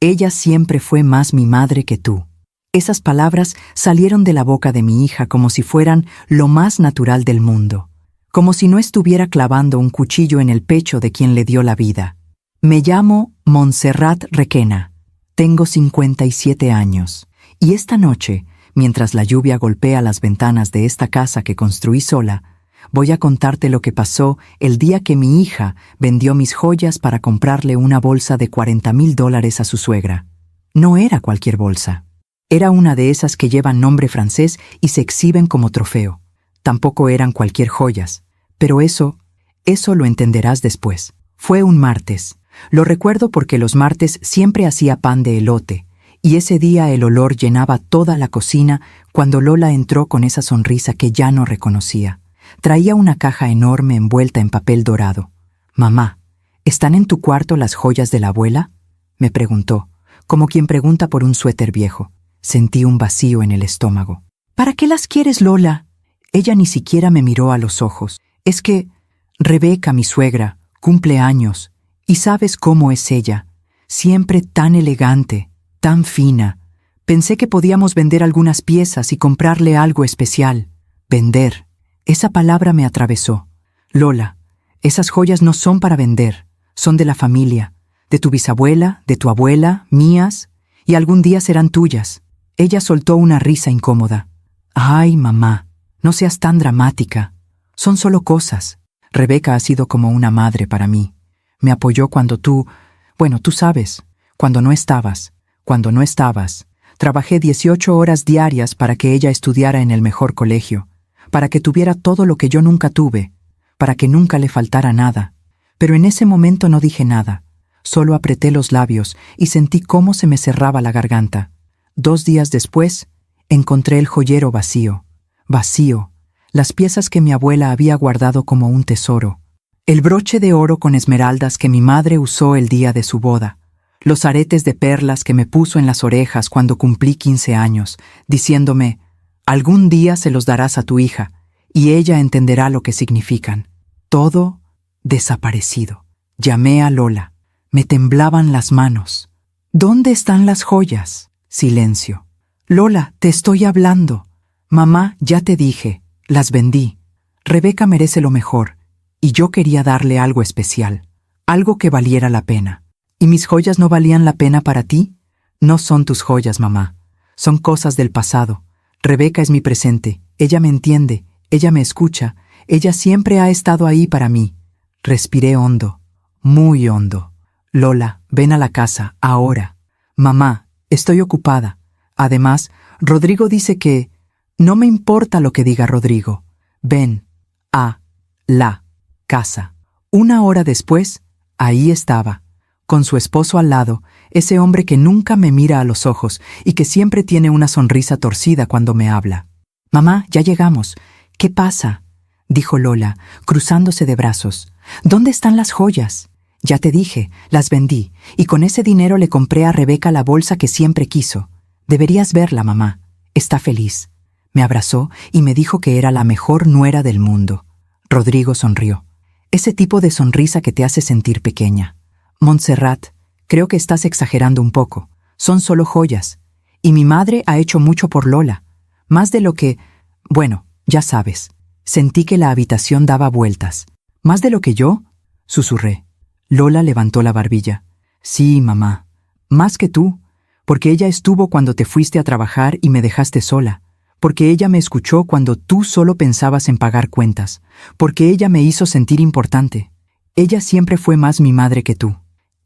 Ella siempre fue más mi madre que tú. Esas palabras salieron de la boca de mi hija como si fueran lo más natural del mundo, como si no estuviera clavando un cuchillo en el pecho de quien le dio la vida. Me llamo Montserrat Requena. Tengo 57 años. Y esta noche, mientras la lluvia golpea las ventanas de esta casa que construí sola, voy a contarte lo que pasó el día que mi hija vendió mis joyas para comprarle una bolsa de $40,000 a su suegra. No era cualquier bolsa. Era una de esas que llevan nombre francés y se exhiben como trofeo. Tampoco eran cualquier joyas, pero eso lo entenderás después. Fue un martes. Lo recuerdo porque los martes siempre hacía pan de elote, y ese día el olor llenaba toda la cocina cuando Lola entró con esa sonrisa que ya no reconocía. Traía una caja enorme envuelta en papel dorado. «Mamá, ¿están en tu cuarto las joyas de la abuela?», me preguntó, como quien pregunta por un suéter viejo. Sentí un vacío en el estómago. «¿Para qué las quieres, Lola?». Ella ni siquiera me miró a los ojos. «Es que Rebeca, mi suegra, cumple años, y sabes cómo es ella. Siempre tan elegante, tan fina. Pensé que podíamos vender algunas piezas y comprarle algo especial». Vender. Esa palabra me atravesó. «Lola, esas joyas no son para vender. Son de la familia, de tu bisabuela, de tu abuela, mías, y algún día serán tuyas». Ella soltó una risa incómoda. «Ay, mamá, no seas tan dramática. Son solo cosas. Rebeca ha sido como una madre para mí. Me apoyó cuando tú sabes, cuando no estabas. Trabajé 18 horas diarias para que ella estudiara en el mejor colegio, para que tuviera todo lo que yo nunca tuve, para que nunca le faltara nada. Pero en ese momento no dije nada. Solo apreté los labios y sentí cómo se me cerraba la garganta. 2 días después, encontré el joyero vacío. Vacío. Las piezas que mi abuela había guardado como un tesoro. El broche de oro con esmeraldas que mi madre usó el día de su boda. Los aretes de perlas que me puso en las orejas cuando cumplí 15 años, diciéndome: «Algún día se los darás a tu hija, y ella entenderá lo que significan». Todo desaparecido. Llamé a Lola. Me temblaban las manos. «¿Dónde están las joyas?». Silencio. «Lola, te estoy hablando». «Mamá, ya te dije, las vendí. Rebeca merece lo mejor, y yo quería darle algo especial, algo que valiera la pena». «¿Y mis joyas no valían la pena para ti?». «No son tus joyas, mamá. Son cosas del pasado. Rebeca es mi presente. Ella me entiende, ella me escucha, ella siempre ha estado ahí para mí». Respiré hondo, muy hondo. «Lola, ven a la casa, ahora». «Mamá, estoy ocupada. Además, Rodrigo dice que…». «No me importa lo que diga Rodrigo. Ven a la casa». 1 hora después, ahí estaba, con su esposo al lado, ese hombre que nunca me mira a los ojos y que siempre tiene una sonrisa torcida cuando me habla. «Mamá, ya llegamos. ¿Qué pasa?», dijo Lola, cruzándose de brazos. «¿Dónde están las joyas?». «Ya te dije, las vendí, y con ese dinero le compré a Rebeca la bolsa que siempre quiso. Deberías verla, mamá. Está feliz». Me abrazó y me dijo que era la mejor nuera del mundo. Rodrigo sonrió. Ese tipo de sonrisa que te hace sentir pequeña. «Montserrat, creo que estás exagerando un poco. Son solo joyas. Y mi madre ha hecho mucho por Lola. Más de lo que… Bueno, ya sabes». Sentí que la habitación daba vueltas. «¿Más de lo que yo?», susurré. Lola levantó la barbilla. «Sí, mamá. Más que tú. Porque ella estuvo cuando te fuiste a trabajar y me dejaste sola. Porque ella me escuchó cuando tú solo pensabas en pagar cuentas. Porque ella me hizo sentir importante. Ella siempre fue más mi madre que tú».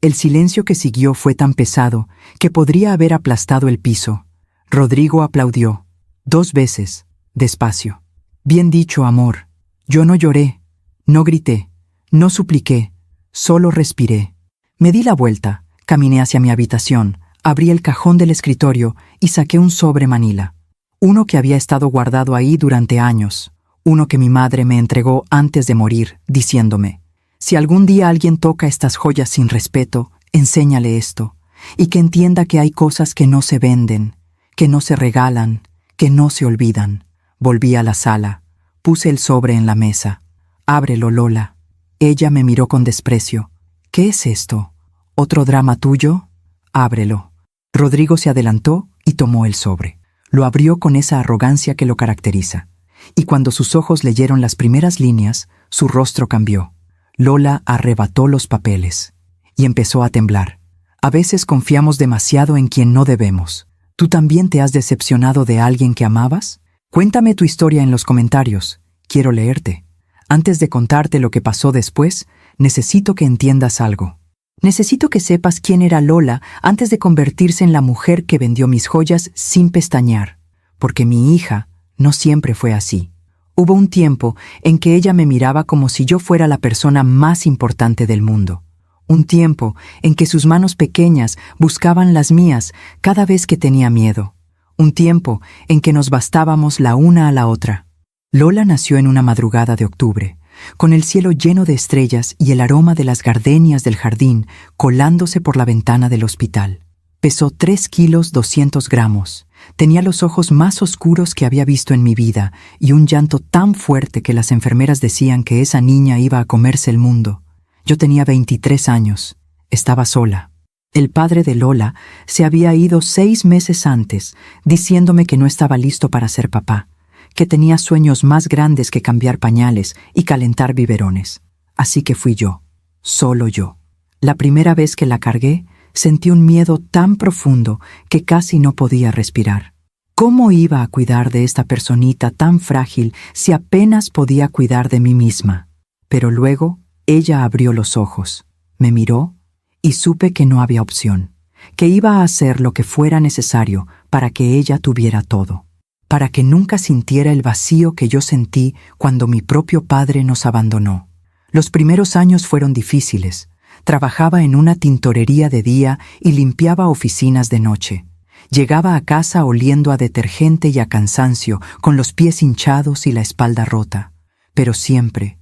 El silencio que siguió fue tan pesado que podría haber aplastado el piso. Rodrigo aplaudió. 2 veces, despacio. «Bien dicho, amor. Yo no lloré, no grité, no supliqué, solo respiré». Me di la vuelta, caminé hacia mi habitación, abrí el cajón del escritorio y saqué un sobre manila. Uno que había estado guardado ahí durante años. Uno que mi madre me entregó antes de morir, diciéndome: «Si algún día alguien toca estas joyas sin respeto, enséñale esto, y que entienda que hay cosas que no se venden, que no se regalan, que no se olvidan». Volví a la sala. Puse el sobre en la mesa. «Ábrelo, Lola». Ella me miró con desprecio. «¿Qué es esto? ¿Otro drama tuyo?». ábrelo. Rodrigo se adelantó y tomó el sobre. Lo abrió con esa arrogancia que lo caracteriza. Y cuando sus ojos leyeron las primeras líneas, su rostro cambió. Lola arrebató los papeles y empezó a temblar. A veces confiamos demasiado en quien no debemos. ¿Tú también te has decepcionado de alguien que amabas? Cuéntame tu historia en los comentarios. Quiero leerte. Antes de contarte lo que pasó después, necesito que entiendas algo. Necesito que sepas quién era Lola antes de convertirse en la mujer que vendió mis joyas sin pestañear. Porque mi hija no siempre fue así. Hubo un tiempo en que ella me miraba como si yo fuera la persona más importante del mundo. Un tiempo en que sus manos pequeñas buscaban las mías cada vez que tenía miedo. Un tiempo en que nos bastábamos la una a la otra. Lola nació en una madrugada de octubre, con el cielo lleno de estrellas y el aroma de las gardenias del jardín colándose por la ventana del hospital. Pesó 3 kilos 200 gramos. Tenía los ojos más oscuros que había visto en mi vida y un llanto tan fuerte que las enfermeras decían que esa niña iba a comerse el mundo. Yo tenía 23 años. Estaba sola. El padre de Lola se había ido 6 meses antes, diciéndome que no estaba listo para ser papá, que tenía sueños más grandes que cambiar pañales y calentar biberones. Así que fui yo, solo yo. La primera vez que la cargué, sentí un miedo tan profundo que casi no podía respirar. ¿Cómo iba a cuidar de esta personita tan frágil si apenas podía cuidar de mí misma? Pero luego ella abrió los ojos, me miró y supe que no había opción, que iba a hacer lo que fuera necesario para que ella tuviera todo, para que nunca sintiera el vacío que yo sentí cuando mi propio padre nos abandonó. Los primeros años fueron difíciles. Trabajaba en una tintorería de día y limpiaba oficinas de noche. Llegaba a casa oliendo a detergente y a cansancio, con los pies hinchados y la espalda rota. Pero siempre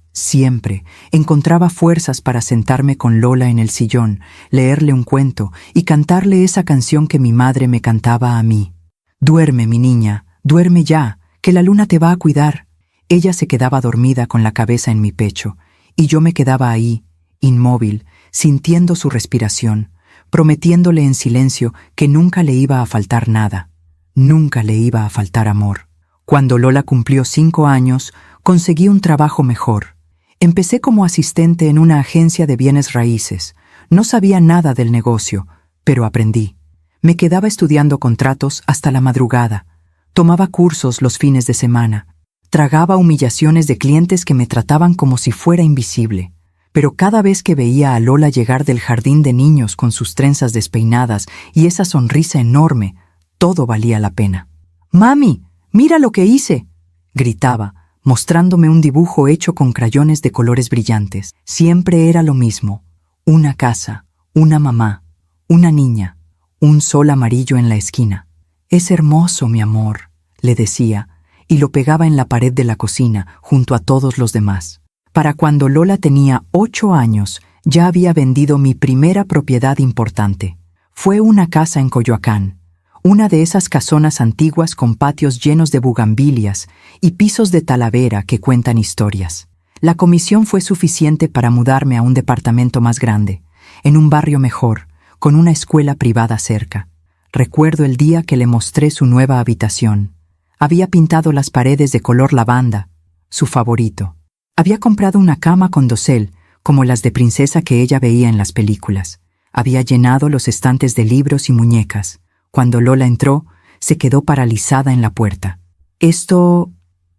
encontraba fuerzas para sentarme con Lola en el sillón, leerle un cuento y cantarle esa canción que mi madre me cantaba a mí. «Duerme, mi niña, duerme ya, que la luna te va a cuidar». Ella se quedaba dormida con la cabeza en mi pecho, y yo me quedaba ahí, inmóvil, sintiendo su respiración, prometiéndole en silencio que nunca le iba a faltar nada, nunca le iba a faltar amor. Cuando Lola cumplió 5 años, conseguí un trabajo mejor. Empecé como asistente en una agencia de bienes raíces. No sabía nada del negocio, pero aprendí. Me quedaba estudiando contratos hasta la madrugada. Tomaba cursos los fines de semana. Tragaba humillaciones de clientes que me trataban como si fuera invisible. Pero cada vez que veía a Lola llegar del jardín de niños con sus trenzas despeinadas y esa sonrisa enorme, todo valía la pena. «¡Mami, mira lo que hice!», gritaba, mostrándome un dibujo hecho con crayones de colores brillantes. Siempre era lo mismo: una casa, una mamá, una niña, un sol amarillo en la esquina. «Es hermoso, mi amor», le decía, y lo pegaba en la pared de la cocina, junto a todos los demás. Para cuando Lola tenía 8 años, ya había vendido mi primera propiedad importante. Fue una casa en Coyoacán, una de esas casonas antiguas con patios llenos de bugambilias y pisos de talavera que cuentan historias. La comisión fue suficiente para mudarme a un departamento más grande, en un barrio mejor, con una escuela privada cerca. Recuerdo el día que le mostré su nueva habitación. Había pintado las paredes de color lavanda, su favorito. Había comprado una cama con dosel, como las de princesa que ella veía en las películas. Había llenado los estantes de libros y muñecas. Cuando Lola entró, se quedó paralizada en la puerta. «¿Esto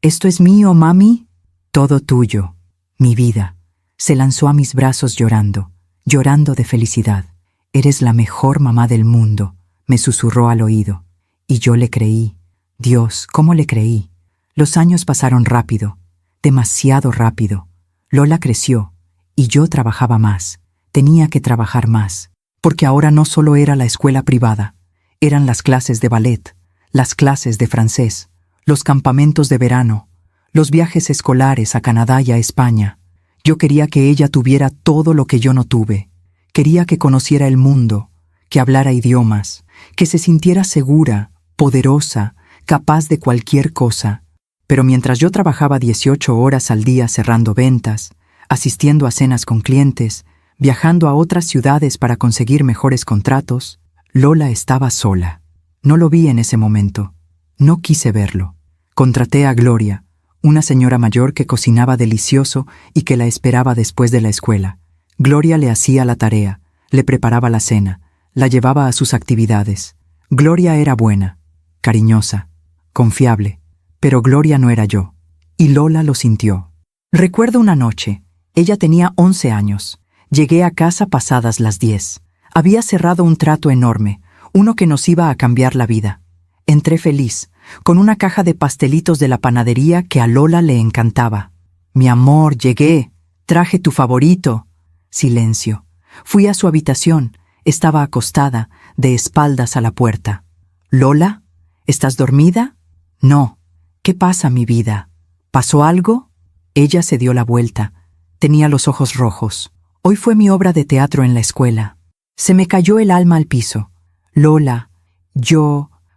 es mío, mami?» «Todo tuyo, mi vida». Se lanzó a mis brazos llorando de felicidad. «Eres la mejor mamá del mundo», me susurró al oído. Y yo le creí. Dios, ¿cómo le creí? Los años pasaron rápido, demasiado rápido. Lola creció, y yo trabajaba más. Tenía que trabajar más, porque ahora no solo era la escuela privada. Eran las clases de ballet, las clases de francés, los campamentos de verano, los viajes escolares a Canadá y a España. Yo quería que ella tuviera todo lo que yo no tuve. Quería que conociera el mundo, que hablara idiomas, que se sintiera segura, poderosa, capaz de cualquier cosa. Pero mientras yo trabajaba 18 horas al día cerrando ventas, asistiendo a cenas con clientes, viajando a otras ciudades para conseguir mejores contratos, Lola estaba sola. No lo vi en ese momento. No quise verlo. Contraté a Gloria, una señora mayor que cocinaba delicioso y que la esperaba después de la escuela. Gloria le hacía la tarea, le preparaba la cena, la llevaba a sus actividades. Gloria era buena, cariñosa, confiable, pero Gloria no era yo, y Lola lo sintió. Recuerdo una noche, ella tenía 11 años. Llegué a casa pasadas las 10. Había cerrado un trato enorme, uno que nos iba a cambiar la vida. Entré feliz, con una caja de pastelitos de la panadería que a Lola le encantaba. Mi amor, llegué. Traje tu favorito. Silencio. Fui a su habitación. Estaba acostada, de espaldas a la puerta. ¿Lola? ¿Estás dormida? No. ¿Qué pasa, mi vida? ¿Pasó algo? Ella se dio la vuelta. Tenía los ojos rojos. Hoy fue mi obra de teatro en la escuela. Se me cayó el alma al piso. Lola,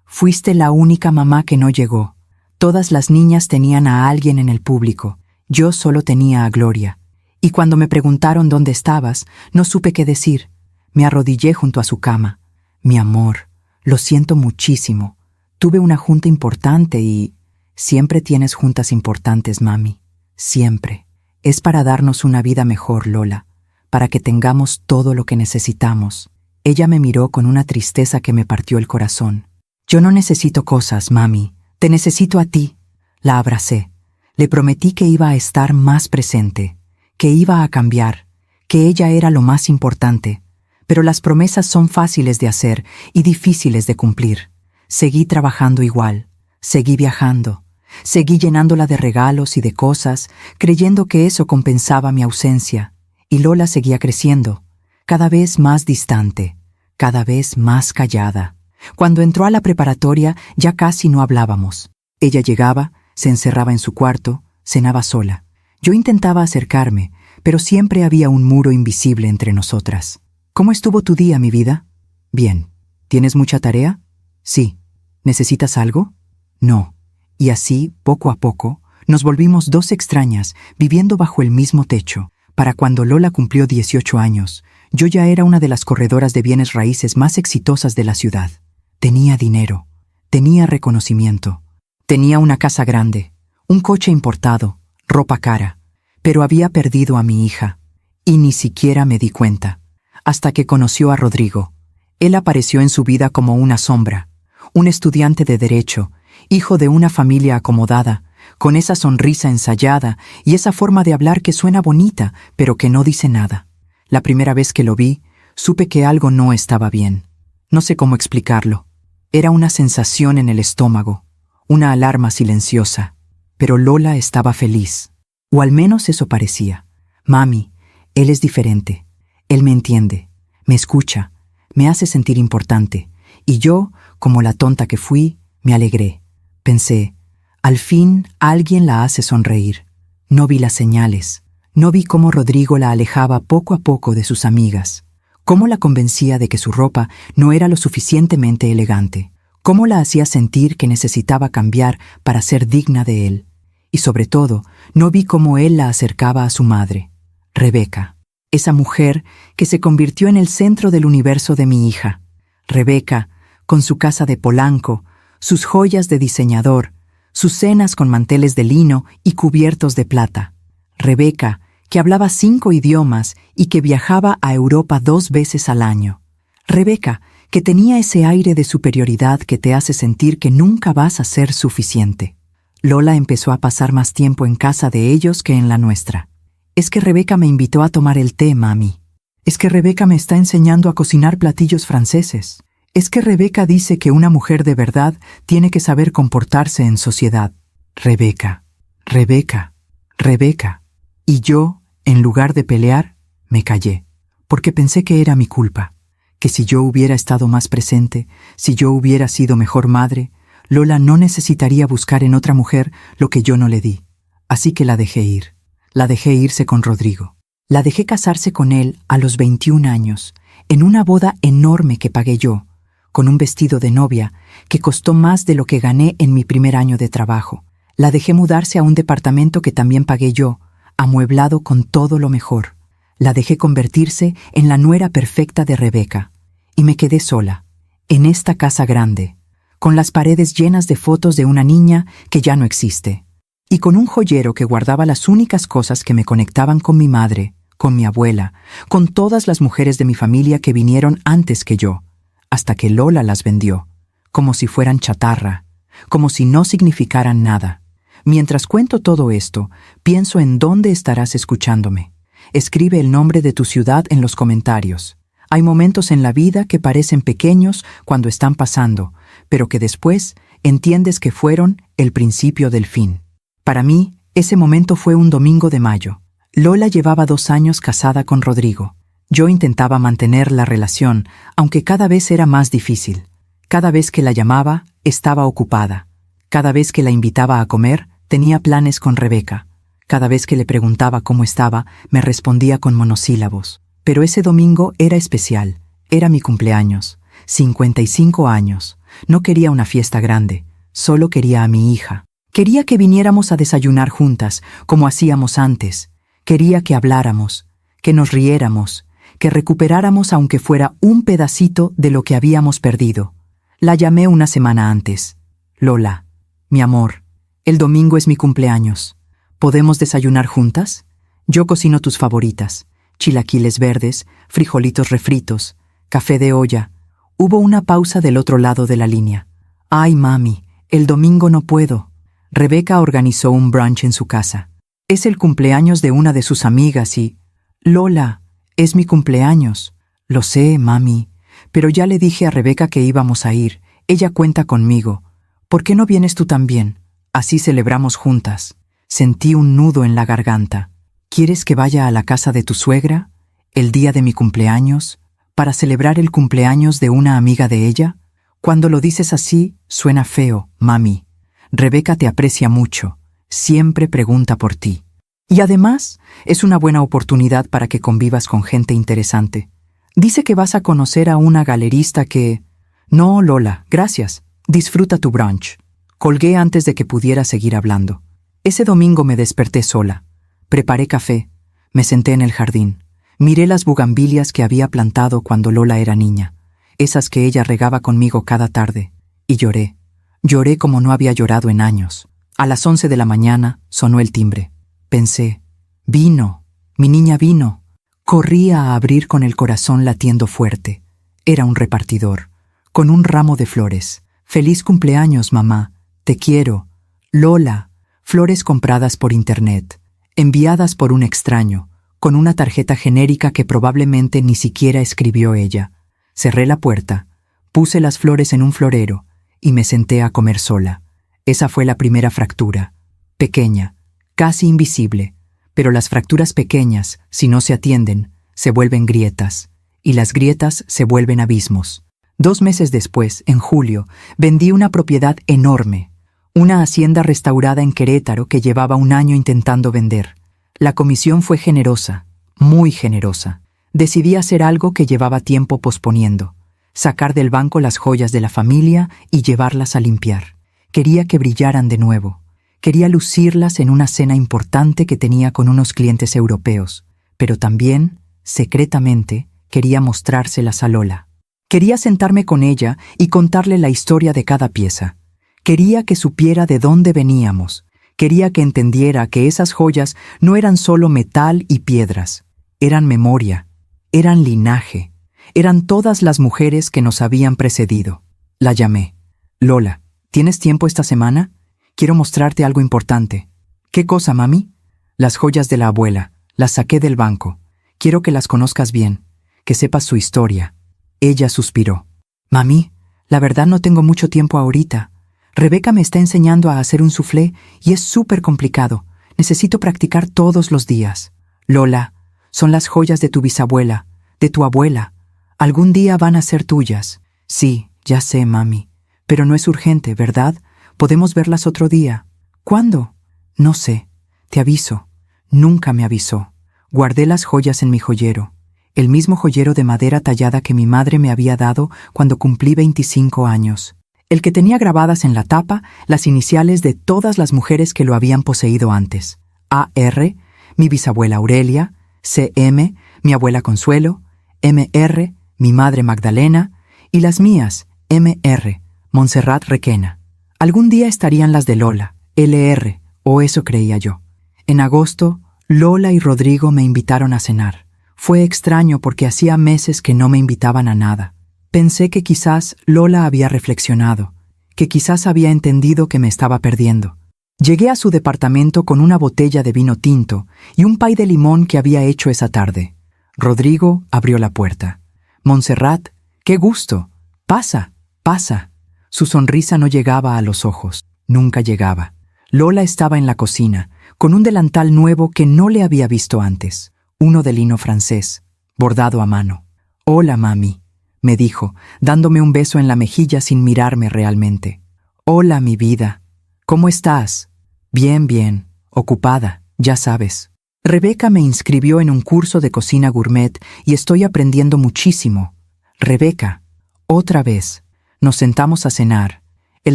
fuiste la única mamá que no llegó. Todas las niñas tenían a alguien en el público. Yo solo tenía a Gloria. Y cuando me preguntaron dónde estabas, no supe qué decir. Me arrodillé junto a su cama. Mi amor, lo siento muchísimo. Tuve una junta importante y... Siempre tienes juntas importantes, mami. Siempre. Es para darnos una vida mejor, Lola. Para que tengamos todo lo que necesitamos. Ella me miró con una tristeza que me partió el corazón. Yo no necesito cosas, mami. Te necesito a ti. La abracé. Le prometí que iba a estar más presente, que iba a cambiar, que ella era lo más importante. Pero las promesas son fáciles de hacer y difíciles de cumplir. Seguí trabajando igual. Seguí viajando. Seguí llenándola de regalos y de cosas, creyendo que eso compensaba mi ausencia. Y Lola seguía creciendo, cada vez más distante, cada vez más callada. Cuando entró a la preparatoria ya casi no hablábamos. Ella llegaba, se encerraba en su cuarto, cenaba sola. Yo intentaba acercarme, pero siempre había un muro invisible entre nosotras. ¿Cómo estuvo tu día, mi vida? Bien. ¿Tienes mucha tarea? Sí. ¿Necesitas algo? No. Y así, poco a poco, nos volvimos dos extrañas, viviendo bajo el mismo techo. Para cuando Lola cumplió 18 años, yo ya era una de las corredoras de bienes raíces más exitosas de la ciudad. Tenía dinero, tenía reconocimiento, tenía una casa grande, un coche importado, ropa cara, pero había perdido a mi hija, y ni siquiera me di cuenta, hasta que conoció a Rodrigo. Él apareció en su vida como una sombra, un estudiante de derecho, hijo de una familia acomodada, con esa sonrisa ensayada y esa forma de hablar que suena bonita, pero que no dice nada. La primera vez que lo vi, supe que algo no estaba bien. No sé cómo explicarlo. Era una sensación en el estómago, una alarma silenciosa. Pero Lola estaba feliz. O al menos eso parecía. Mami, él es diferente. Él me entiende, me escucha, me hace sentir importante. Y yo, como la tonta que fui, me alegré. Pensé, al fin alguien la hace sonreír. No vi las señales. No vi cómo Rodrigo la alejaba poco a poco de sus amigas. Cómo la convencía de que su ropa no era lo suficientemente elegante. Cómo la hacía sentir que necesitaba cambiar para ser digna de él. Y sobre todo, no vi cómo él la acercaba a su madre, Rebeca. Esa mujer que se convirtió en el centro del universo de mi hija. Rebeca, con su casa de Polanco, sus joyas de diseñador, sus cenas con manteles de lino y cubiertos de plata. Rebeca, que hablaba 5 idiomas y que viajaba a Europa 2 veces al año. Rebeca, que tenía ese aire de superioridad que te hace sentir que nunca vas a ser suficiente. Lola empezó a pasar más tiempo en casa de ellos que en la nuestra. Es que Rebeca me invitó a tomar el té, mami. Es que Rebeca me está enseñando a cocinar platillos franceses. Es que Rebeca dice que una mujer de verdad tiene que saber comportarse en sociedad. Rebeca, Rebeca, Rebeca. Y yo, en lugar de pelear, me callé, porque pensé que era mi culpa, que si yo hubiera estado más presente, si yo hubiera sido mejor madre, Lola no necesitaría buscar en otra mujer lo que yo no le di. Así que la dejé ir. La dejé irse con Rodrigo. La dejé casarse con él a los 21 años, en una boda enorme que pagué yo, con un vestido de novia que costó más de lo que gané en mi primer año de trabajo. La dejé mudarse a un departamento que también pagué yo, amueblado con todo lo mejor. La dejé convertirse en la nuera perfecta de Rebeca. Y me quedé sola, en esta casa grande, con las paredes llenas de fotos de una niña que ya no existe, y con un joyero que guardaba las únicas cosas que me conectaban con mi madre, con mi abuela, con todas las mujeres de mi familia que vinieron antes que yo, hasta que Lola las vendió, como si fueran chatarra, como si no significaran nada. Mientras cuento todo esto, pienso en dónde estarás escuchándome. Escribe el nombre de tu ciudad en los comentarios. Hay momentos en la vida que parecen pequeños cuando están pasando, pero que después entiendes que fueron el principio del fin. Para mí, ese momento fue un domingo de mayo. Lola llevaba 2 años casada con Rodrigo. Yo intentaba mantener la relación, aunque cada vez era más difícil. Cada vez que la llamaba, estaba ocupada. Cada vez que la invitaba a comer, tenía planes con Rebeca. Cada vez que le preguntaba cómo estaba, me respondía con monosílabos. Pero ese domingo era especial. Era mi cumpleaños. 55 años. No quería una fiesta grande. Solo quería a mi hija. Quería que viniéramos a desayunar juntas, como hacíamos antes. Quería que habláramos, que nos riéramos, que recuperáramos aunque fuera un pedacito de lo que habíamos perdido. La llamé una semana antes. Lola, mi amor, el domingo es mi cumpleaños. ¿Podemos desayunar juntas? Yo cocino tus favoritas. Chilaquiles verdes, frijolitos refritos, café de olla. Hubo una pausa del otro lado de la línea. Ay, mami, el domingo no puedo. Rebeca organizó un brunch en su casa. Es el cumpleaños de una de sus amigas y... Lola, es mi cumpleaños. Lo sé, mami, pero ya le dije a Rebeca que íbamos a ir. Ella cuenta conmigo. ¿Por qué no vienes tú también? Así celebramos juntas. Sentí un nudo en la garganta. ¿Quieres que vaya a la casa de tu suegra, el día de mi cumpleaños, para celebrar el cumpleaños de una amiga de ella? Cuando lo dices así, suena feo, mami. Rebeca te aprecia mucho. Siempre pregunta por ti. Y además, es una buena oportunidad para que convivas con gente interesante. Dice que vas a conocer a una galerista que... No, Lola, gracias. Disfruta tu brunch. Colgué antes de que pudiera seguir hablando. Ese domingo me desperté sola. Preparé café. Me senté en el jardín. Miré las bugambilias que había plantado cuando Lola era niña. Esas que ella regaba conmigo cada tarde. Y lloré. Lloré como no había llorado en años. A las 11 de la mañana sonó el timbre. Pensé, vino, mi niña vino. Corrí a abrir con el corazón latiendo fuerte. Era un repartidor, con un ramo de flores. Feliz cumpleaños, mamá. Te quiero. Lola. Flores compradas por internet, enviadas por un extraño, con una tarjeta genérica que probablemente ni siquiera escribió ella. Cerré la puerta, puse las flores en un florero y me senté a comer sola. Esa fue la primera fractura. Pequeña, casi invisible, pero las fracturas pequeñas, si no se atienden, se vuelven grietas, y las grietas se vuelven abismos. 2 meses después, en julio, vendí una propiedad enorme, una hacienda restaurada en Querétaro que llevaba 1 año intentando vender. La comisión fue generosa, muy generosa. Decidí hacer algo que llevaba tiempo posponiendo, sacar del banco las joyas de la familia y llevarlas a limpiar. Quería que brillaran de nuevo. Quería lucirlas en una cena importante que tenía con unos clientes europeos, pero también, secretamente, quería mostrárselas a Lola. Quería sentarme con ella y contarle la historia de cada pieza. Quería que supiera de dónde veníamos. Quería que entendiera que esas joyas no eran solo metal y piedras. Eran memoria, eran linaje, eran todas las mujeres que nos habían precedido. La llamé. Lola, ¿tienes tiempo esta semana? Quiero mostrarte algo importante. ¿Qué cosa, mami? Las joyas de la abuela. Las saqué del banco. Quiero que las conozcas bien, que sepas su historia. Ella suspiró. Mami, la verdad no tengo mucho tiempo ahorita. Rebeca me está enseñando a hacer un soufflé y es súper complicado. Necesito practicar todos los días. Lola, son las joyas de tu bisabuela, de tu abuela. Algún día van a ser tuyas. Sí, ya sé, mami. Pero no es urgente, ¿verdad? Podemos verlas otro día. ¿Cuándo? No sé. Te aviso. Nunca me avisó. Guardé las joyas en mi joyero. El mismo joyero de madera tallada que mi madre me había dado cuando cumplí 25 años. El que tenía grabadas en la tapa las iniciales de todas las mujeres que lo habían poseído antes. A.R., mi bisabuela Aurelia, C.M., mi abuela Consuelo, M.R., mi madre Magdalena, y las mías, M.R. Montserrat Requena. Algún día estarían las de Lola, L.R., o eso creía yo. En agosto, Lola y Rodrigo me invitaron a cenar. Fue extraño porque hacía meses que no me invitaban a nada. Pensé que quizás Lola había reflexionado, que quizás había entendido que me estaba perdiendo. Llegué a su departamento con una botella de vino tinto y un pay de limón que había hecho esa tarde. Rodrigo abrió la puerta. «Montserrat, qué gusto. Pasa, pasa». Su sonrisa no llegaba a los ojos. Nunca llegaba. Lola estaba en la cocina, con un delantal nuevo que no le había visto antes. Uno de lino francés, bordado a mano. «Hola, mami», me dijo, dándome un beso en la mejilla sin mirarme realmente. «Hola, mi vida. ¿Cómo estás?» «Bien, bien. Ocupada, ya sabes». Rebeca me inscribió en un curso de cocina gourmet y estoy aprendiendo muchísimo. Rebeca, otra vez. Nos sentamos a cenar. El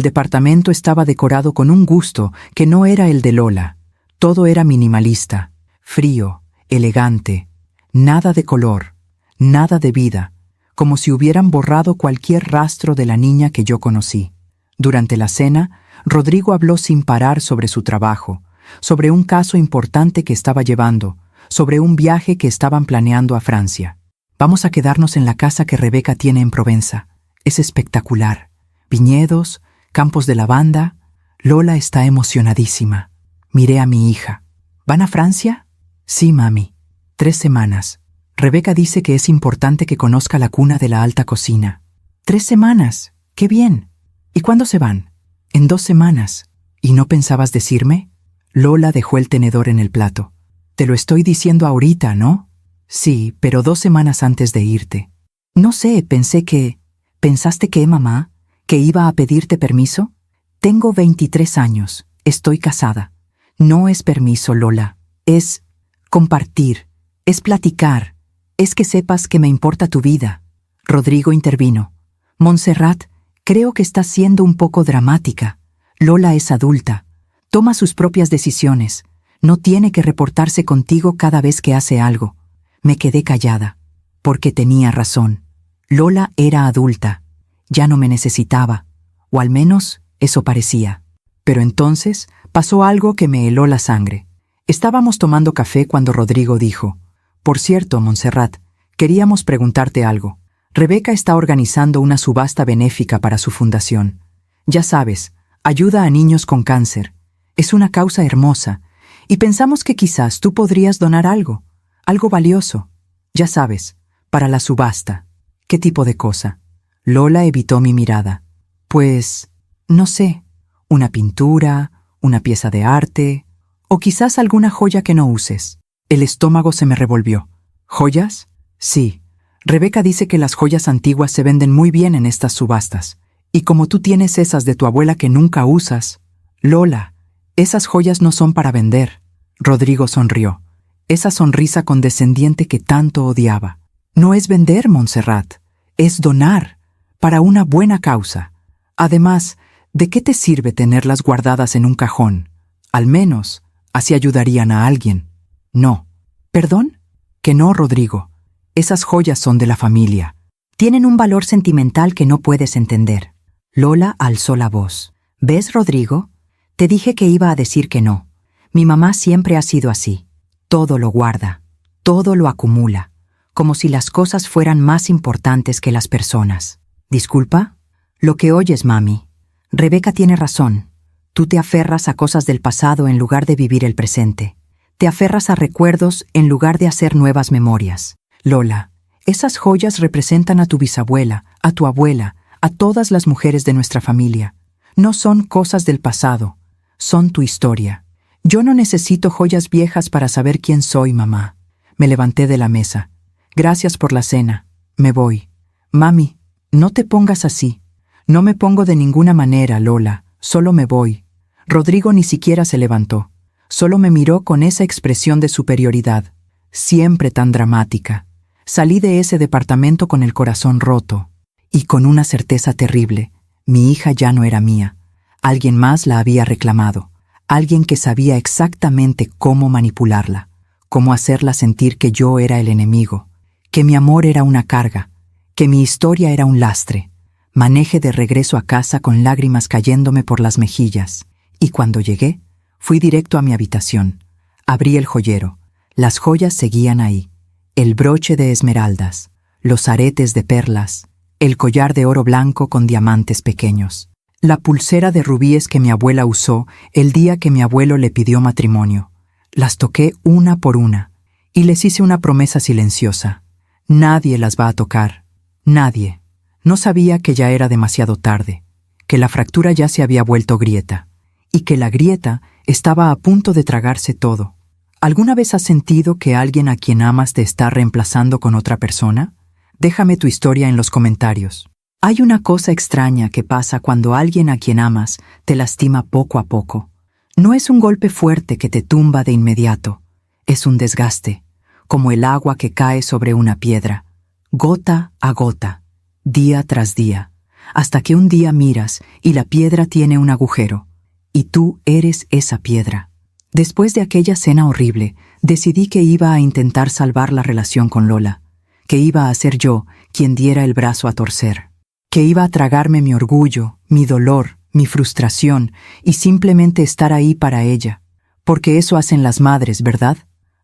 departamento estaba decorado con un gusto que no era el de Lola. Todo era minimalista, frío, elegante. Nada de color, nada de vida, como si hubieran borrado cualquier rastro de la niña que yo conocí. Durante la cena, Rodrigo habló sin parar sobre su trabajo, sobre un caso importante que estaba llevando, sobre un viaje que estaban planeando a Francia. «Vamos a quedarnos en la casa que Rebeca tiene en Provenza. Es espectacular. Viñedos, campos de lavanda». Lola está emocionadísima. Miré a mi hija. «¿Van a Francia?» «Sí, mami. 3 semanas. Rebeca dice que es importante que conozca la cuna de la alta cocina». «3 semanas. ¡Qué bien! ¿Y cuándo se van?» «En 2 semanas. ¿Y no pensabas decirme?» Lola dejó el tenedor en el plato. «Te lo estoy diciendo ahorita, ¿no?» «Sí, pero 2 semanas antes de irte». «No sé, pensé que... ¿Pensaste qué, mamá? ¿Que iba a pedirte permiso?» «Tengo 23 años. Estoy casada. No es permiso, Lola. Es compartir. Es platicar. Es que sepas que me importa tu vida». Rodrigo intervino. «Montserrat, creo que estás siendo un poco dramática. Lola es adulta. Toma sus propias decisiones. No tiene que reportarse contigo cada vez que hace algo». Me quedé callada, porque tenía razón. Lola era adulta. Ya no me necesitaba, o al menos eso parecía. Pero entonces pasó algo que me heló la sangre. Estábamos tomando café cuando Rodrigo dijo: «Por cierto, Montserrat, queríamos preguntarte algo. Rebeca está organizando una subasta benéfica para su fundación. Ya sabes, ayuda a niños con cáncer. Es una causa hermosa, y pensamos que quizás tú podrías donar algo valioso. Ya sabes, para la subasta». «¿Qué tipo de cosa?» Lola evitó mi mirada. «Pues, no sé, una pintura, una pieza de arte, o quizás alguna joya que no uses». El estómago se me revolvió. «¿Joyas?» «Sí. Rebeca dice que las joyas antiguas se venden muy bien en estas subastas. Y como tú tienes esas de tu abuela que nunca usas...» «Lola, esas joyas no son para vender». Rodrigo sonrió. Esa sonrisa condescendiente que tanto odiaba. «No es vender, Montserrat. Es donar. Para una buena causa. Además, ¿de qué te sirve tenerlas guardadas en un cajón? Al menos, así ayudarían a alguien». «No». «¿Perdón?» «Que no, Rodrigo. Esas joyas son de la familia. Tienen un valor sentimental que no puedes entender». Lola alzó la voz. «¿Ves, Rodrigo? Te dije que iba a decir que no. Mi mamá siempre ha sido así. Todo lo guarda, todo lo acumula, como si las cosas fueran más importantes que las personas». «¿Disculpa?» «Lo que oyes, mami. Rebeca tiene razón. Tú te aferras a cosas del pasado en lugar de vivir el presente. Te aferras a recuerdos en lugar de hacer nuevas memorias. Lola, esas joyas representan a tu bisabuela, a tu abuela, a todas las mujeres de nuestra familia. No son cosas del pasado, son tu historia. Yo no necesito joyas viejas para saber quién soy, mamá». Me levanté de la mesa. «Gracias por la cena. Me voy». «Mami, no te pongas así». «No me pongo de ninguna manera, Lola. Solo me voy». Rodrigo ni siquiera se levantó. Solo me miró con esa expresión de superioridad, siempre tan dramática. Salí de ese departamento con el corazón roto y con una certeza terrible. Mi hija ya no era mía. Alguien más la había reclamado. Alguien que sabía exactamente cómo manipularla, cómo hacerla sentir que yo era el enemigo, que mi amor era una carga, que mi historia era un lastre. Manejé de regreso a casa con lágrimas cayéndome por las mejillas, y cuando llegué, fui directo a mi habitación. Abrí el joyero. Las joyas seguían ahí. El broche de esmeraldas, los aretes de perlas, el collar de oro blanco con diamantes pequeños, la pulsera de rubíes que mi abuela usó el día que mi abuelo le pidió matrimonio. Las toqué una por una, y les hice una promesa silenciosa. Nadie las va a tocar. Nadie. No sabía que ya era demasiado tarde, que la fractura ya se había vuelto grieta, y que la grieta estaba a punto de tragarse todo. ¿Alguna vez has sentido que alguien a quien amas te está reemplazando con otra persona? Déjame tu historia en los comentarios. Hay una cosa extraña que pasa cuando alguien a quien amas te lastima poco a poco. No es un golpe fuerte que te tumba de inmediato, es un desgaste, como el agua que cae sobre una piedra, gota a gota, día tras día, hasta que un día miras y la piedra tiene un agujero, y tú eres esa piedra. Después de aquella cena horrible, decidí que iba a intentar salvar la relación con Lola, que iba a ser yo quien diera el brazo a torcer, que iba a tragarme mi orgullo, mi dolor, mi frustración y simplemente estar ahí para ella, porque eso hacen las madres, ¿verdad?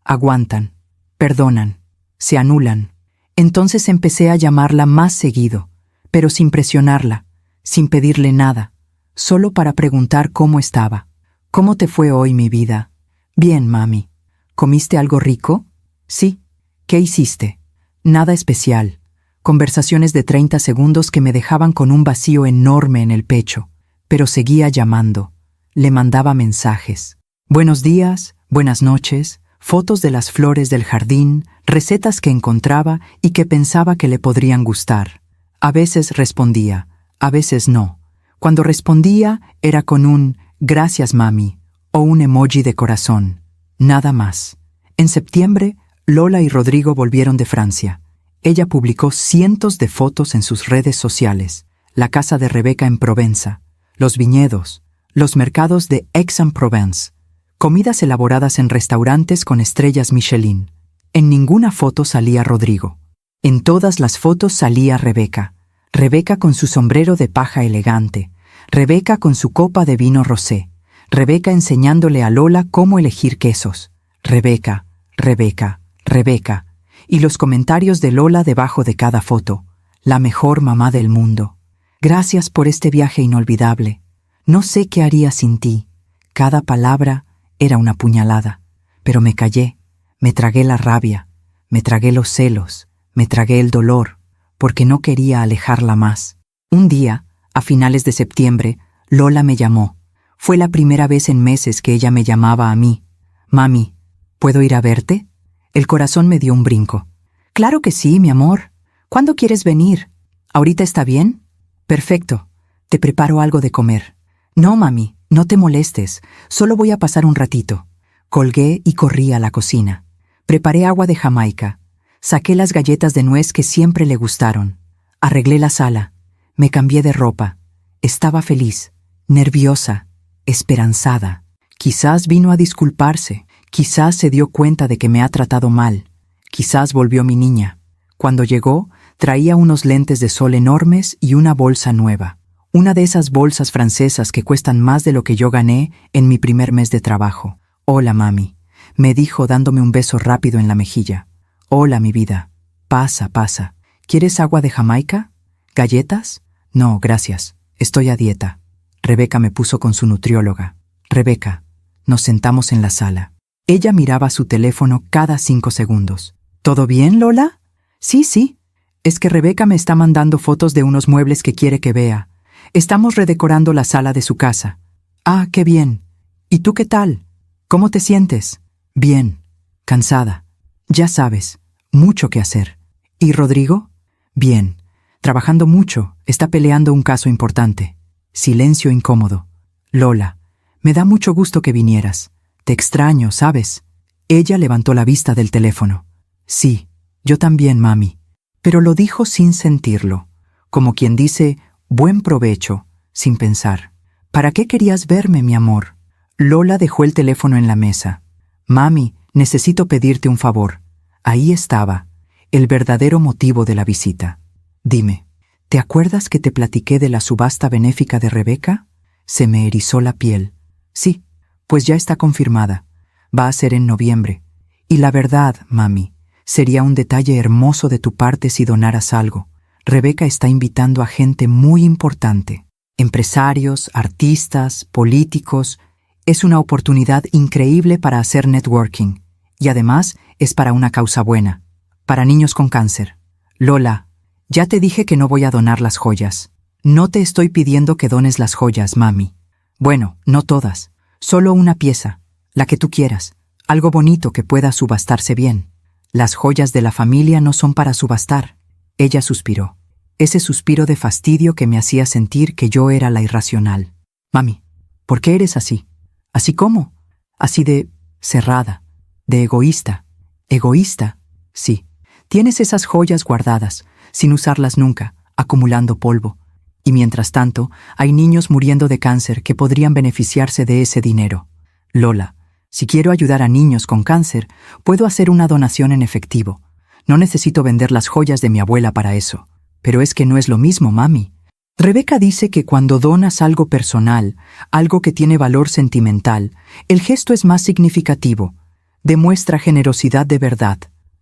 Aguantan, perdonan, se anulan. Entonces empecé a llamarla más seguido, pero sin presionarla, sin pedirle nada, solo para preguntar cómo estaba. ¿Cómo te fue hoy, mi vida? Bien, mami. ¿Comiste algo rico? Sí. ¿Qué hiciste? Nada especial. Conversaciones de 30 segundos que me dejaban con un vacío enorme en el pecho, pero seguía llamando. Le mandaba mensajes. Buenos días, buenas noches, fotos de las flores del jardín, recetas que encontraba y que pensaba que le podrían gustar. A veces respondía, a veces no. Cuando respondía era con un «Gracias, mami» o un emoji de corazón. Nada más. En septiembre, Lola y Rodrigo volvieron de Francia. Ella publicó cientos de fotos en sus redes sociales. La casa de Rebeca en Provenza, los viñedos, los mercados de Aix-en-Provence, comidas elaboradas en restaurantes con estrellas Michelin. En ninguna foto salía Rodrigo. En todas las fotos salía Rebeca. Rebeca con su sombrero de paja elegante. Rebeca con su copa de vino rosé. Rebeca enseñándole a Lola cómo elegir quesos. Rebeca, Rebeca, Rebeca. Y los comentarios de Lola debajo de cada foto. La mejor mamá del mundo. Gracias por este viaje inolvidable. No sé qué haría sin ti. Cada palabra era una puñalada. Pero me callé. Me tragué la rabia. Me tragué los celos. Me tragué el dolor. Porque no quería alejarla más. Un día, a finales de septiembre, Lola me llamó. Fue la primera vez en meses que ella me llamaba a mí. Mami, ¿puedo ir a verte? El corazón me dio un brinco. Claro que sí, mi amor. ¿Cuándo quieres venir? ¿Ahorita está bien? Perfecto. Te preparo algo de comer. No, mami, no te molestes. Solo voy a pasar un ratito. Colgué y corrí a la cocina. Preparé agua de Jamaica. Saqué las galletas de nuez que siempre le gustaron. Arreglé la sala. Me cambié de ropa. Estaba feliz, nerviosa, esperanzada. Quizás vino a disculparse. Quizás se dio cuenta de que me ha tratado mal. Quizás volvió mi niña. Cuando llegó, traía unos lentes de sol enormes y una bolsa nueva. Una de esas bolsas francesas que cuestan más de lo que yo gané en mi primer mes de trabajo. Hola, mami, me dijo dándome un beso rápido en la mejilla. Hola, mi vida. Pasa, pasa. ¿Quieres agua de Jamaica? ¿Galletas? No, gracias. Estoy a dieta. Rebeca me puso con su nutrióloga. Rebeca. Nos sentamos en la sala. Ella miraba su teléfono cada 5 segundos. ¿Todo bien, Lola? Sí. Es que Rebeca me está mandando fotos de unos muebles que quiere que vea. Estamos redecorando la sala de su casa. Ah, qué bien. ¿Y tú qué tal? ¿Cómo te sientes? Bien. Cansada. Ya sabes, mucho que hacer. ¿Y Rodrigo? Bien. Trabajando mucho, está peleando un caso importante. Silencio incómodo. Lola, me da mucho gusto que vinieras. Te extraño, ¿sabes? Ella levantó la vista del teléfono. Sí, yo también, mami. Pero lo dijo sin sentirlo, como quien dice, buen provecho, sin pensar. ¿Para qué querías verme, mi amor? Lola dejó el teléfono en la mesa. Mami, necesito pedirte un favor. Ahí estaba, el verdadero motivo de la visita. Dime, ¿Te acuerdas que te platiqué de la subasta benéfica de Rebeca? Se me erizó la piel. Sí, pues ya está confirmada. Va a ser en noviembre. Y la verdad, mami, sería un detalle hermoso de tu parte si donaras algo. Rebeca está invitando a gente muy importante. Empresarios, artistas, políticos. Es una oportunidad increíble para hacer networking. Y además es para una causa buena. Para niños con cáncer. Lola, ya te dije que no voy a donar las joyas. No te estoy pidiendo que dones las joyas, mami. Bueno, no todas. Solo una pieza. La que tú quieras. Algo bonito que pueda subastarse bien. Las joyas de la familia no son para subastar. Ella suspiró. Ese suspiro de fastidio que me hacía sentir que yo era la irracional. Mami, ¿por qué eres así? ¿Así cómo? Así de cerrada, de egoísta. ¿Egoísta? Sí. Tienes esas joyas guardadas, sin usarlas nunca, acumulando polvo. Y mientras tanto, hay niños muriendo de cáncer que podrían beneficiarse de ese dinero. Lola, si quiero ayudar a niños con cáncer, puedo hacer una donación en efectivo. No necesito vender las joyas de mi abuela para eso. Pero es que no es lo mismo, mami. Rebeca dice que cuando donas algo personal, algo que tiene valor sentimental, el gesto es más significativo. Demuestra generosidad de verdad.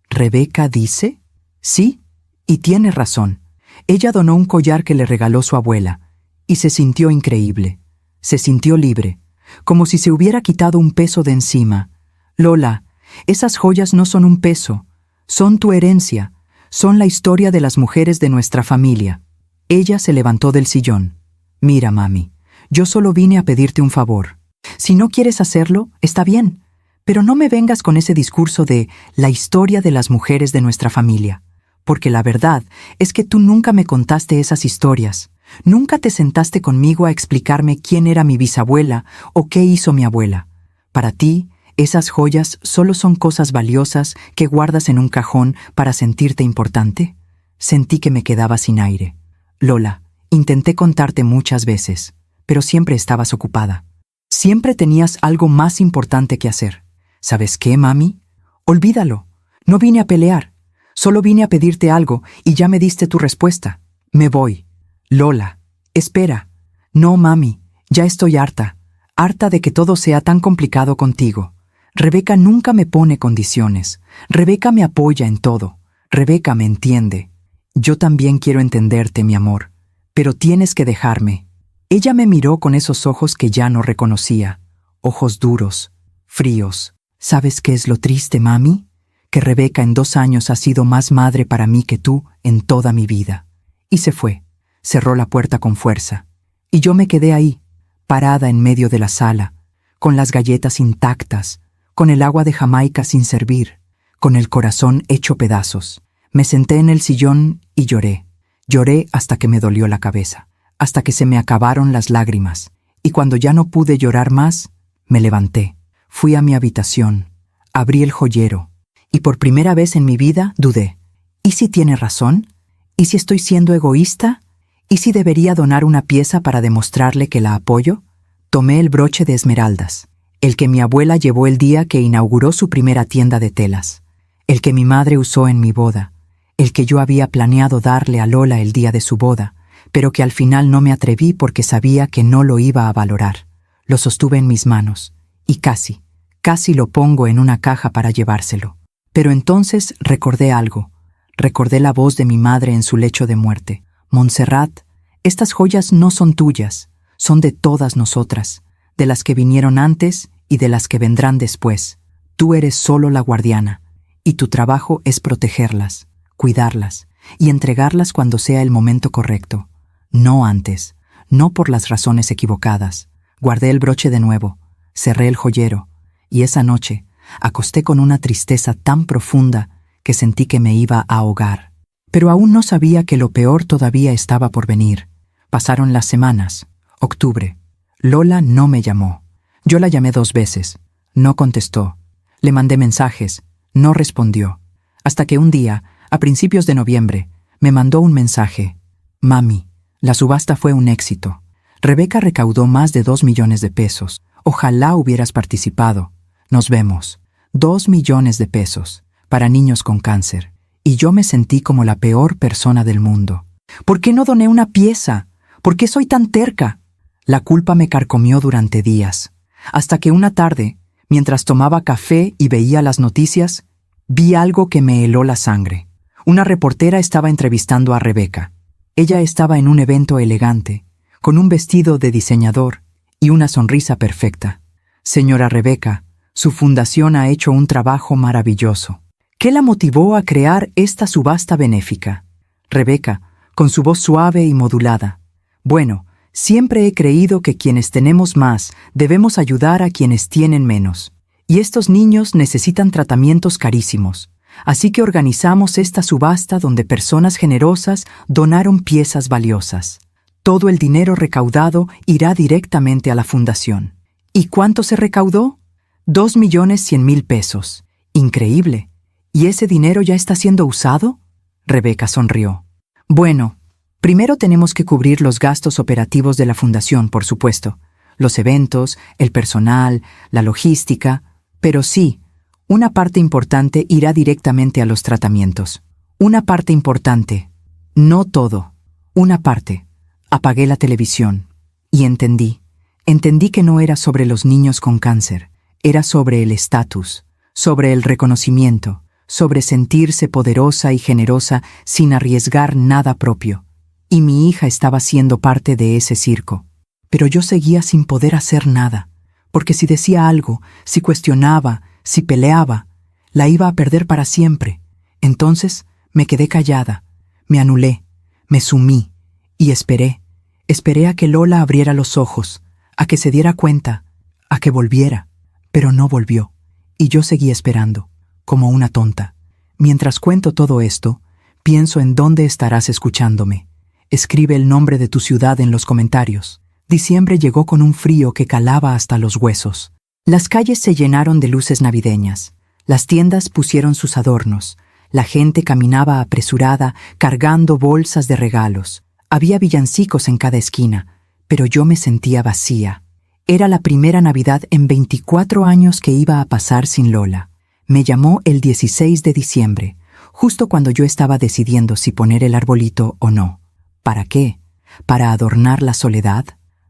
¿Rebeca dice? Sí, y tiene razón. Ella donó un collar que le regaló su abuela, y se sintió increíble. Se sintió libre, como si se hubiera quitado un peso de encima. Lola, esas joyas no son un peso, son tu herencia, son la historia de las mujeres de nuestra familia. Ella se levantó del sillón. Mira, mami, yo solo vine a pedirte un favor. Si no quieres hacerlo, está bien, pero no me vengas con ese discurso de la historia de las mujeres de nuestra familia, porque la verdad es que tú nunca me contaste esas historias. Nunca te sentaste conmigo a explicarme quién era mi bisabuela o qué hizo mi abuela. Para ti, esas joyas solo son cosas valiosas que guardas en un cajón para sentirte importante. Sentí que me quedaba sin aire. Lola, intenté contarte muchas veces, pero siempre estabas ocupada. Siempre tenías algo más importante que hacer. ¿Sabes qué, mami? Olvídalo. No vine a pelear. Solo vine a pedirte algo y ya me diste tu respuesta. Me voy. Lola, espera. No, mami, ya estoy harta. Harta de que todo sea tan complicado contigo. Rebeca nunca me pone condiciones. Rebeca me apoya en todo. Rebeca me entiende. Yo también quiero entenderte, mi amor. Pero tienes que dejarme. Ella me miró con esos ojos que ya no reconocía. Ojos duros, fríos. ¿Sabes qué es lo triste, mami? Que Rebeca en 2 años ha sido más madre para mí que tú en toda mi vida. Y se fue. Cerró la puerta con fuerza. Y yo me quedé ahí, parada en medio de la sala, con las galletas intactas, con el agua de Jamaica sin servir, con el corazón hecho pedazos. Me senté en el sillón y lloré. Lloré hasta que me dolió la cabeza, hasta que se me acabaron las lágrimas. Y cuando ya no pude llorar más, me levanté. Fui a mi habitación, abrí el joyero, y por primera vez en mi vida dudé. ¿Y si tiene razón? ¿Y si estoy siendo egoísta? ¿Y si debería donar una pieza para demostrarle que la apoyo? Tomé el broche de esmeraldas, el que mi abuela llevó el día que inauguró su primera tienda de telas, el que mi madre usó en mi boda, el que yo había planeado darle a Lola el día de su boda, pero que al final no me atreví porque sabía que no lo iba a valorar. Lo sostuve en mis manos, y casi lo pongo en una caja para llevárselo. Pero entonces recordé algo. Recordé la voz de mi madre en su lecho de muerte. Montserrat, estas joyas no son tuyas, son de todas nosotras, de las que vinieron antes y de las que vendrán después. Tú eres solo la guardiana, y tu trabajo es protegerlas, cuidarlas y entregarlas cuando sea el momento correcto. No antes, no por las razones equivocadas. Guardé el broche de nuevo, cerré el joyero, y esa noche acosté con una tristeza tan profunda que sentí que me iba a ahogar. Pero aún no sabía que lo peor todavía estaba por venir. Pasaron las semanas. Octubre. Lola no me llamó. Yo la llamé 2 veces. No contestó. Le mandé mensajes. No respondió. Hasta que un día, a principios de noviembre, me mandó un mensaje. Mami, la subasta fue un éxito. Rebeca recaudó más de 2 millones de pesos. Ojalá hubieras participado. Nos vemos. 2 millones de pesos. Para niños con cáncer. Y yo me sentí como la peor persona del mundo. ¿Por qué no doné una pieza? ¿Por qué soy tan terca? La culpa me carcomió durante días, hasta que una tarde, mientras tomaba café y veía las noticias, vi algo que me heló la sangre. Una reportera estaba entrevistando a Rebeca. Ella estaba en un evento elegante, con un vestido de diseñador y una sonrisa perfecta. Señora Rebeca, su fundación ha hecho un trabajo maravilloso. ¿Qué la motivó a crear esta subasta benéfica? Rebeca, con su voz suave y modulada. Bueno, siempre he creído que quienes tenemos más debemos ayudar a quienes tienen menos. Y estos niños necesitan tratamientos carísimos. Así que organizamos esta subasta donde personas generosas donaron piezas valiosas. Todo el dinero recaudado irá directamente a la fundación. ¿Y cuánto se recaudó? 2.100.000 pesos. Increíble. ¿Y ese dinero ya está siendo usado? Rebeca sonrió. Bueno, primero tenemos que cubrir los gastos operativos de la fundación, por supuesto. Los eventos, el personal, la logística. Pero sí, una parte importante irá directamente a los tratamientos. Una parte importante. No todo. Una parte. Apagué la televisión. Y entendí. Entendí que no era sobre los niños con cáncer. Era sobre el estatus, sobre el reconocimiento, sobre sentirse poderosa y generosa sin arriesgar nada propio. Y mi hija estaba siendo parte de ese circo. Pero yo seguía sin poder hacer nada, porque si decía algo, si cuestionaba, si peleaba, la iba a perder para siempre. Entonces me quedé callada, me anulé, me sumí y esperé. Esperé a que Lola abriera los ojos, a que se diera cuenta, a que volviera. Pero no volvió, y yo seguí esperando, como una tonta. Mientras cuento todo esto, pienso en dónde estarás escuchándome. Escribe el nombre de tu ciudad en los comentarios. Diciembre llegó con un frío que calaba hasta los huesos. Las calles se llenaron de luces navideñas. Las tiendas pusieron sus adornos. La gente caminaba apresurada, cargando bolsas de regalos. Había villancicos en cada esquina, pero yo me sentía vacía. Era la primera Navidad en 24 años que iba a pasar sin Lola. Me llamó el 16 de diciembre, justo cuando yo estaba decidiendo si poner el arbolito o no. ¿Para qué? ¿Para adornar la soledad?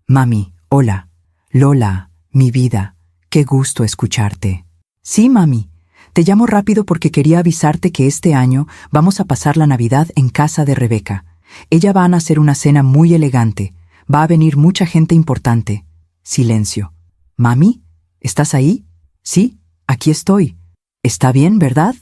Mami, hola. Lola, mi vida, qué gusto escucharte. Sí, mami. Te llamo rápido porque quería avisarte que este año vamos a pasar la Navidad en casa de Rebeca. Ella va a hacer una cena muy elegante. Va a venir mucha gente importante. Silencio. ¿Mami? ¿Estás ahí? Sí, aquí estoy. ¿Está bien, verdad?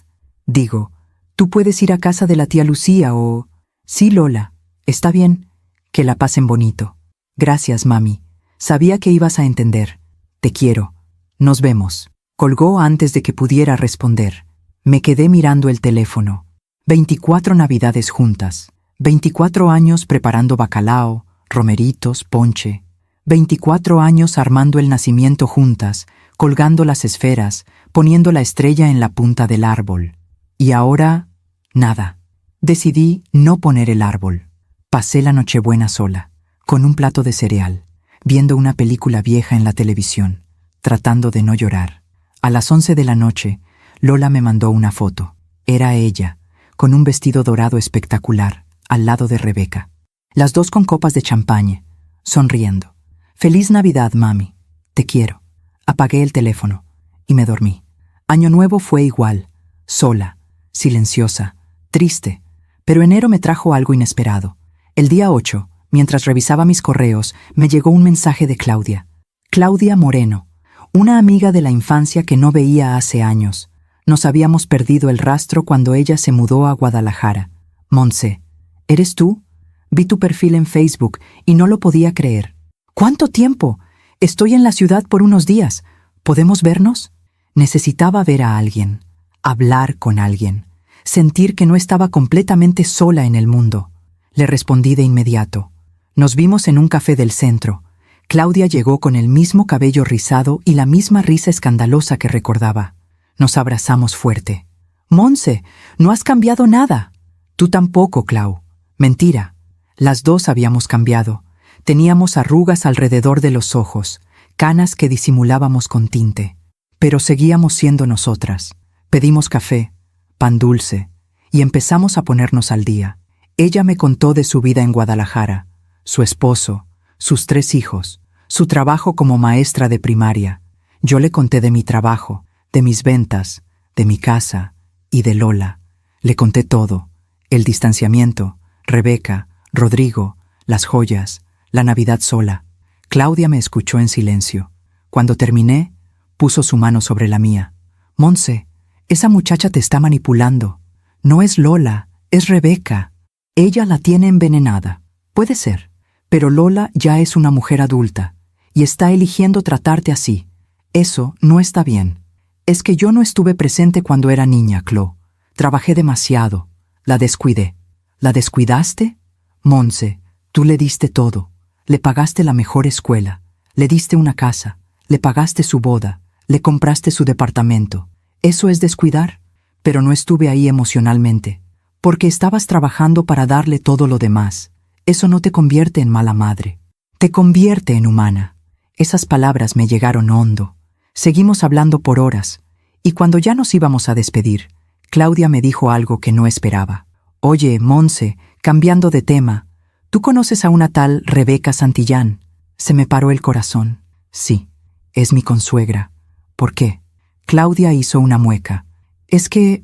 Digo, tú puedes ir a casa de la tía Lucía o... Sí, Lola, está bien. Que la pasen bonito. Gracias, mami. Sabía que ibas a entender. Te quiero. Nos vemos. Colgó antes de que pudiera responder. Me quedé mirando el teléfono. 24 Navidades juntas. 24 años preparando bacalao, romeritos, ponche. 24 años armando el nacimiento juntas, colgando las esferas, poniendo la estrella en la punta del árbol. Y ahora, nada. Decidí no poner el árbol. Pasé la Nochebuena sola, con un plato de cereal, viendo una película vieja en la televisión, tratando de no llorar. A las 11 de la noche, Lola me mandó una foto. Era ella, con un vestido dorado espectacular, al lado de Rebeca. Las dos con copas de champaña, sonriendo. Feliz Navidad, mami. Te quiero. Apagué el teléfono y me dormí. Año Nuevo fue igual, sola, silenciosa, triste, pero enero me trajo algo inesperado. El día 8, mientras revisaba mis correos, me llegó un mensaje de Claudia. Claudia Moreno, una amiga de la infancia que no veía hace años. Nos habíamos perdido el rastro cuando ella se mudó a Guadalajara. Montse, ¿eres tú? Vi tu perfil en Facebook y no lo podía creer. ¿Cuánto tiempo? Estoy en la ciudad por unos días. ¿Podemos vernos? Necesitaba ver a alguien, hablar con alguien, sentir que no estaba completamente sola en el mundo. Le respondí de inmediato. Nos vimos en un café del centro. Claudia llegó con el mismo cabello rizado y la misma risa escandalosa que recordaba. Nos abrazamos fuerte. «Monse, no has cambiado nada». «Tú tampoco, Clau». Mentira. Las dos habíamos cambiado. Teníamos arrugas alrededor de los ojos, canas que disimulábamos con tinte. Pero seguíamos siendo nosotras. Pedimos café, pan dulce, y empezamos a ponernos al día. Ella me contó de su vida en Guadalajara, su esposo, sus 3 hijos, su trabajo como maestra de primaria. Yo le conté de mi trabajo, de mis ventas, de mi casa y de Lola. Le conté todo: el distanciamiento, Rebeca, Rodrigo, las joyas, la Navidad sola. Claudia me escuchó en silencio. Cuando terminé, puso su mano sobre la mía. Monse, esa muchacha te está manipulando. No es Lola, es Rebeca. Ella la tiene envenenada. Puede ser, pero Lola ya es una mujer adulta y está eligiendo tratarte así. Eso no está bien. Es que yo no estuve presente cuando era niña, Clo. Trabajé demasiado. La descuidé. ¿La descuidaste? Monse, tú le diste todo. Le pagaste la mejor escuela. Le diste una casa. Le pagaste su boda. Le compraste su departamento. ¿Eso es descuidar? Pero no estuve ahí emocionalmente, porque estabas trabajando para darle todo lo demás. Eso no te convierte en mala madre. Te convierte en humana. Esas palabras me llegaron hondo. Seguimos hablando por horas, y cuando ya nos íbamos a despedir, Claudia me dijo algo que no esperaba. Oye, Monse, cambiando de tema, ¿tú conoces a una tal Rebeca Santillán? Se me paró el corazón. Sí, es mi consuegra. ¿Por qué? Claudia hizo una mueca. Es que,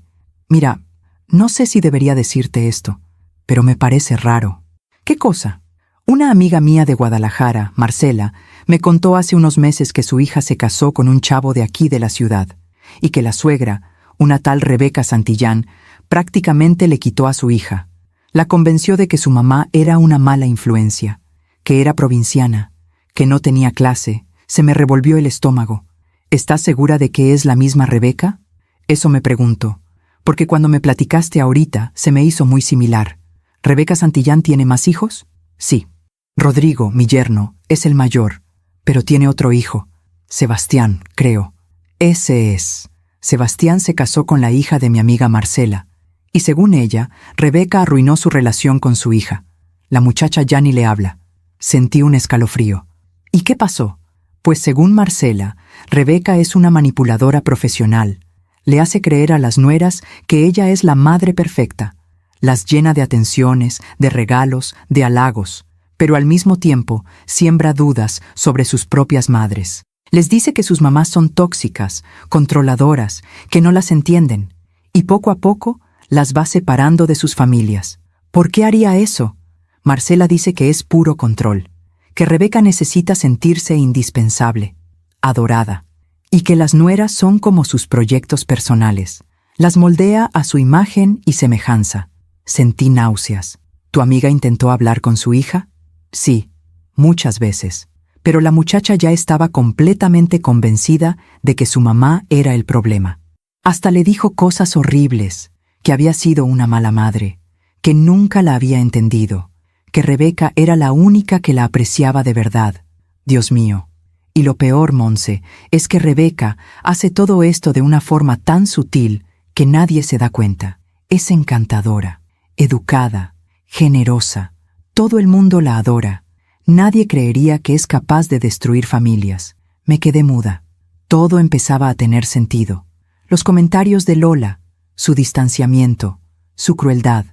mira, no sé si debería decirte esto, pero me parece raro. ¿Qué cosa? Una amiga mía de Guadalajara, Marcela, me contó hace unos meses que su hija se casó con un chavo de aquí de la ciudad, y que la suegra, una tal Rebeca Santillán, prácticamente le quitó a su hija. La convenció de que su mamá era una mala influencia, que era provinciana, que no tenía clase. Se me revolvió el estómago. ¿Estás segura de que es la misma Rebeca? Eso me pregunto, porque cuando me platicaste ahorita se me hizo muy similar. ¿Rebeca Santillán tiene más hijos? Sí. Rodrigo, mi yerno, es el mayor, pero tiene otro hijo. Sebastián, creo. Ese es. Sebastián se casó con la hija de mi amiga Marcela, y según ella, Rebeca arruinó su relación con su hija. La muchacha ya ni le habla. Sentí un escalofrío. ¿Y qué pasó? Pues según Marcela, Rebeca es una manipuladora profesional. Le hace creer a las nueras que ella es la madre perfecta. Las llena de atenciones, de regalos, de halagos, pero al mismo tiempo siembra dudas sobre sus propias madres. Les dice que sus mamás son tóxicas, controladoras, que no las entienden, y poco a poco las va separando de sus familias. ¿Por qué haría eso? Marcela dice que es puro control, que Rebeca necesita sentirse indispensable, adorada, y que las nueras son como sus proyectos personales. Las moldea a su imagen y semejanza. Sentí náuseas. ¿Tu amiga intentó hablar con su hija? Sí, muchas veces. Pero la muchacha ya estaba completamente convencida de que su mamá era el problema. Hasta le dijo cosas horribles, que había sido una mala madre, que nunca la había entendido, que Rebeca era la única que la apreciaba de verdad. Dios mío. Y lo peor, Monse, es que Rebeca hace todo esto de una forma tan sutil que nadie se da cuenta. Es encantadora, educada, generosa. Todo el mundo la adora. Nadie creería que es capaz de destruir familias. Me quedé muda. Todo empezaba a tener sentido. Los comentarios de Lola, su distanciamiento, su crueldad.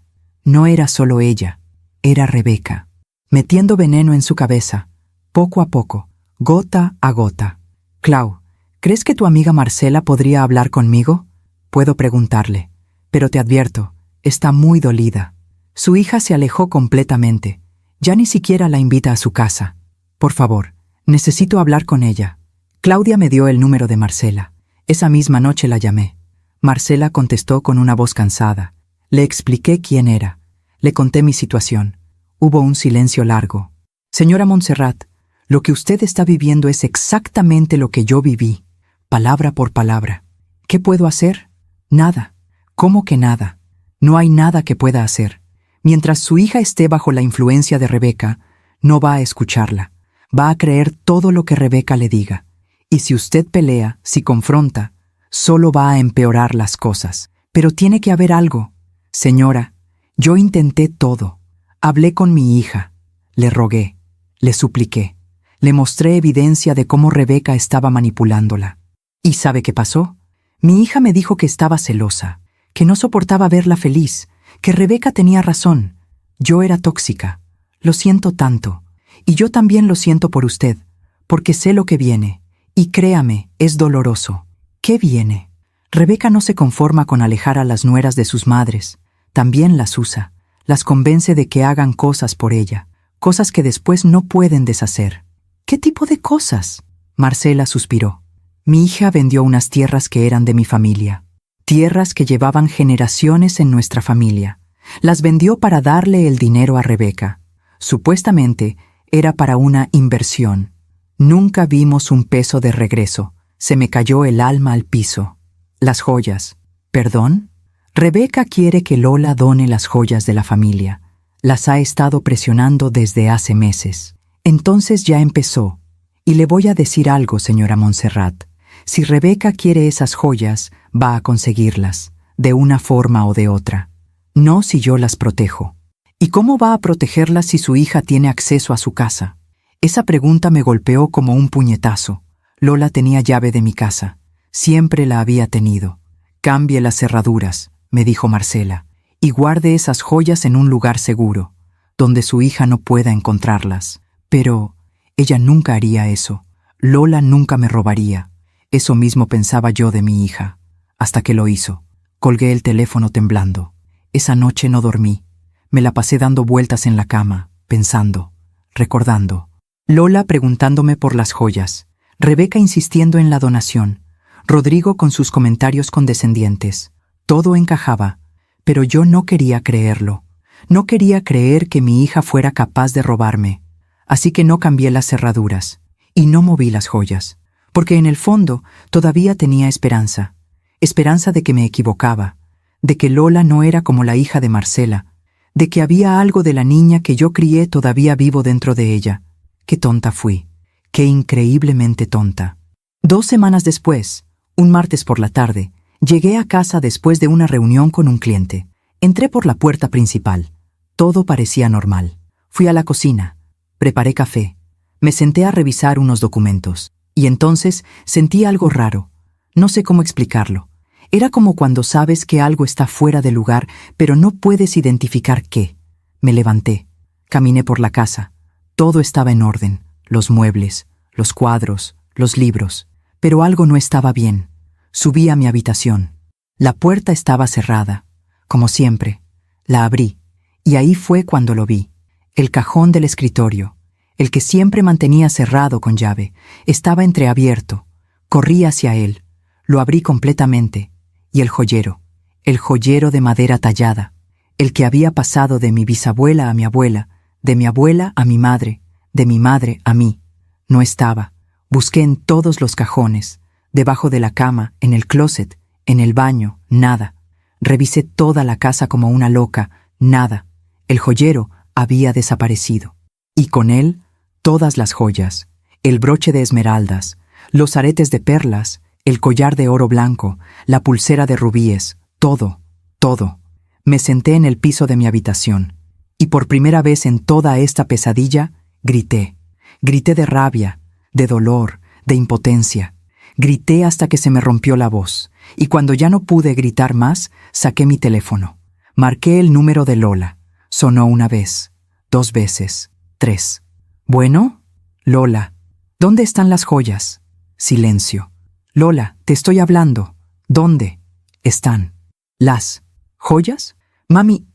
No era solo ella, era Rebeca, metiendo veneno en su cabeza, poco a poco, gota a gota. Clau, ¿crees que tu amiga Marcela podría hablar conmigo? Puedo preguntarle, pero te advierto, está muy dolida. Su hija se alejó completamente. Ya ni siquiera la invita a su casa. Por favor, necesito hablar con ella. Claudia me dio el número de Marcela. Esa misma noche la llamé. Marcela contestó con una voz cansada. Le expliqué quién era. Le conté mi situación. Hubo un silencio largo. Señora Montserrat, lo que usted está viviendo es exactamente lo que yo viví, palabra por palabra. ¿Qué puedo hacer? Nada. ¿Cómo que nada? No hay nada que pueda hacer. Mientras su hija esté bajo la influencia de Rebeca, no va a escucharla. Va a creer todo lo que Rebeca le diga. Y si usted pelea, si confronta, solo va a empeorar las cosas. Pero tiene que haber algo. Señora, yo intenté todo. Hablé con mi hija. Le rogué. Le supliqué. Le mostré evidencia de cómo Rebeca estaba manipulándola. ¿Y sabe qué pasó? Mi hija me dijo que estaba celosa, que no soportaba verla feliz, que Rebeca tenía razón. Yo era tóxica. Lo siento tanto. Y yo también lo siento por usted, porque sé lo que viene. Y créame, es doloroso. ¿Qué viene? Rebeca no se conforma con alejar a las nueras de sus madres. También las usa. Las convence de que hagan cosas por ella. Cosas que después no pueden deshacer. ¿Qué tipo de cosas? Marcela suspiró. Mi hija vendió unas tierras que eran de mi familia. Tierras que llevaban generaciones en nuestra familia. Las vendió para darle el dinero a Rebeca. Supuestamente era para una inversión. Nunca vimos un peso de regreso. Se me cayó el alma al piso. Las joyas. ¿Perdón? Rebeca quiere que Lola done las joyas de la familia. Las ha estado presionando desde hace meses. Entonces ya empezó. Y le voy a decir algo, señora Montserrat. Si Rebeca quiere esas joyas, va a conseguirlas, de una forma o de otra. No si yo las protejo. ¿Y cómo va a protegerlas si su hija tiene acceso a su casa? Esa pregunta me golpeó como un puñetazo. Lola tenía llave de mi casa. Siempre la había tenido. Cambie las cerraduras, me dijo Marcela, y guarde esas joyas en un lugar seguro, donde su hija no pueda encontrarlas. Pero ella nunca haría eso. Lola nunca me robaría. Eso mismo pensaba yo de mi hija, hasta que lo hizo. Colgué el teléfono temblando. Esa noche no dormí. Me la pasé dando vueltas en la cama, pensando, recordando. Lola preguntándome por las joyas, Rebeca insistiendo en la donación, Rodrigo con sus comentarios condescendientes. Todo encajaba, pero yo no quería creerlo. No quería creer que mi hija fuera capaz de robarme. Así que no cambié las cerraduras y no moví las joyas, porque en el fondo todavía tenía esperanza. Esperanza de que me equivocaba, de que Lola no era como la hija de Marcela, de que había algo de la niña que yo crié todavía vivo dentro de ella. Qué tonta fui, qué increíblemente tonta. 2 semanas después, un martes por la tarde, llegué a casa después de una reunión con un cliente. Entré por la puerta principal. Todo parecía normal. Fui a la cocina, preparé café, me senté a revisar unos documentos, y entonces sentí algo raro. No sé cómo explicarlo. Era como cuando sabes que algo está fuera de lugar, pero no puedes identificar qué. Me levanté, caminé por la casa. Todo estaba en orden, los muebles, los cuadros, los libros, pero algo no estaba bien. Subí a mi habitación. La puerta estaba cerrada, como siempre. La abrí, y ahí fue cuando lo vi. El cajón del escritorio, el que siempre mantenía cerrado con llave, estaba entreabierto. Corrí hacia él, lo abrí completamente, y el joyero de madera tallada, el que había pasado de mi bisabuela a mi abuela, de mi abuela a mi madre, de mi madre a mí, no estaba. Busqué en todos los cajones, debajo de la cama, en el closet, en el baño, nada. Revisé toda la casa como una loca, nada. El joyero había desaparecido. Y con él, todas las joyas, el broche de esmeraldas, los aretes de perlas, el collar de oro blanco, la pulsera de rubíes, todo, todo. Me senté en el piso de mi habitación, y por primera vez en toda esta pesadilla, grité. Grité de rabia, de dolor, de impotencia. Grité hasta que se me rompió la voz, y cuando ya no pude gritar más, saqué mi teléfono. Marqué el número de Lola. Sonó 1 vez, 2 veces, 3. ¿Bueno? Lola, ¿dónde están las joyas? Silencio. Lola, te estoy hablando. ¿Dónde están las joyas? Mami,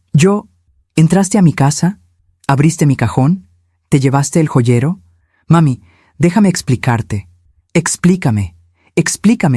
¿entraste a mi casa? ¿Abriste mi cajón? ¿Te llevaste el joyero? Mami, déjame explicarte. Explícame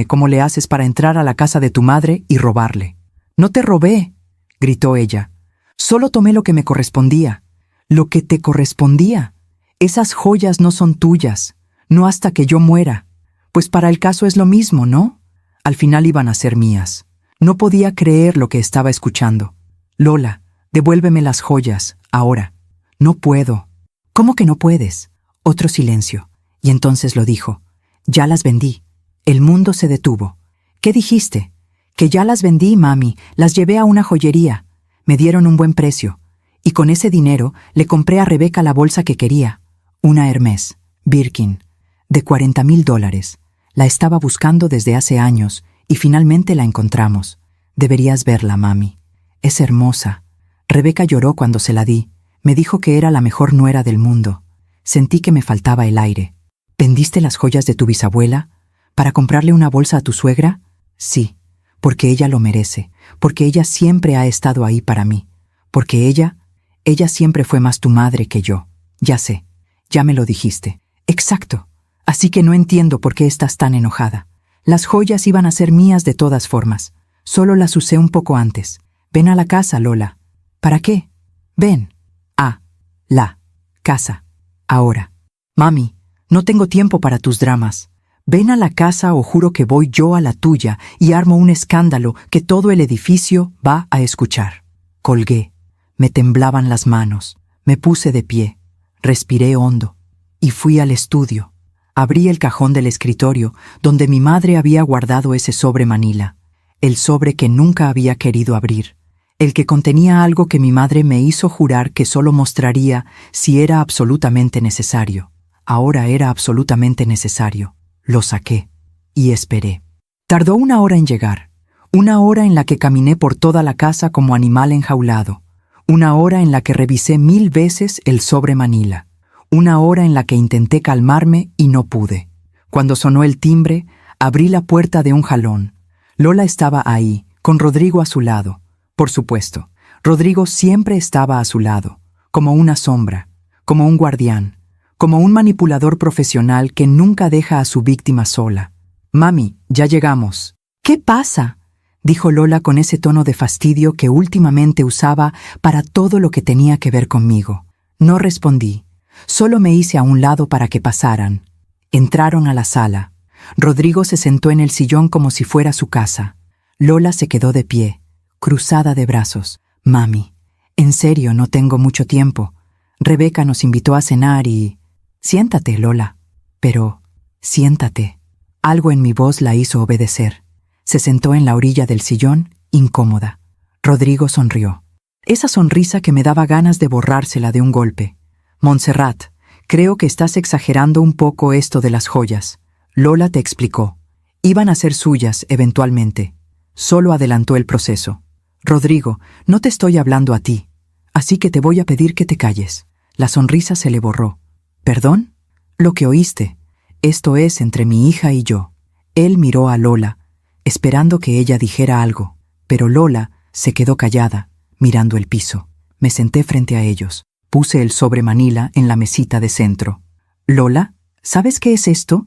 cómo le haces para entrar a la casa de tu madre y robarle. No te robé, gritó ella. Solo tomé lo que me correspondía. Lo que te correspondía. Esas joyas no son tuyas, no hasta que yo muera. Pues para el caso es lo mismo, ¿no? Al final iban a ser mías. No podía creer lo que estaba escuchando. Lola, devuélveme las joyas, ahora. No puedo. ¿Cómo que no puedes? Otro silencio. Y entonces lo dijo. Ya las vendí. El mundo se detuvo. ¿Qué dijiste? Que ya las vendí, mami. Las llevé a una joyería. Me dieron un buen precio. Y con ese dinero le compré a Rebeca la bolsa que quería. Una Hermès, Birkin, de $40,000. La estaba buscando desde hace años y finalmente la encontramos. Deberías verla, mami. Es hermosa. Rebeca lloró cuando se la di. Me dijo que era la mejor nuera del mundo. Sentí que me faltaba el aire. ¿Vendiste las joyas de tu bisabuela para comprarle una bolsa a tu suegra? Sí, porque ella lo merece, porque ella siempre ha estado ahí para mí, porque ella siempre fue más tu madre que yo. Ya sé, ya me lo dijiste. Exacto. Así que no entiendo por qué estás tan enojada. Las joyas iban a ser mías de todas formas. Solo las usé un poco antes. Ven a la casa, Lola. ¿Para qué? Ven. A la casa. Ahora. Mami, no tengo tiempo para tus dramas. Ven a la casa o juro que voy yo a la tuya y armo un escándalo que todo el edificio va a escuchar. Colgué. Me temblaban las manos. Me puse de pie. Respiré hondo. Y fui al estudio. Abrí el cajón del escritorio donde mi madre había guardado ese sobre manila. El sobre que nunca había querido abrir. El que contenía algo que mi madre me hizo jurar que solo mostraría si era absolutamente necesario. Ahora era absolutamente necesario. Lo saqué y esperé. Tardó 1 hora en llegar. 1 hora en la que caminé por toda la casa como animal enjaulado. 1 hora en la que revisé 1000 veces el sobre manila. 1 hora en la que intenté calmarme y no pude. Cuando sonó el timbre, abrí la puerta de un jalón. Lola estaba ahí, con Rodrigo a su lado. Por supuesto, Rodrigo siempre estaba a su lado, como una sombra, como un guardián, como un manipulador profesional que nunca deja a su víctima sola. Mami, ya llegamos. ¿Qué pasa?, dijo Lola con ese tono de fastidio que últimamente usaba para todo lo que tenía que ver conmigo. No respondí. Solo me hice a un lado para que pasaran. Entraron a la sala. Rodrigo se sentó en el sillón como si fuera su casa. Lola se quedó de pie, cruzada de brazos. Mami, en serio, no tengo mucho tiempo. Rebeca nos invitó a cenar y... Siéntate, Lola. Pero, siéntate. Algo en mi voz la hizo obedecer. Se sentó en la orilla del sillón, incómoda. Rodrigo sonrió. Esa sonrisa que me daba ganas de borrársela de un golpe. Montserrat, creo que estás exagerando un poco esto de las joyas. Lola te explicó. Iban a ser suyas, eventualmente. Solo adelantó el proceso. Rodrigo, no te estoy hablando a ti, así que te voy a pedir que te calles. La sonrisa se le borró. ¿Perdón? Lo que oíste. Esto es entre mi hija y yo. Él miró a Lola, esperando que ella dijera algo, pero Lola se quedó callada, mirando el piso. Me senté frente a ellos. Puse el sobre manila en la mesita de centro. Lola, ¿sabes qué es esto?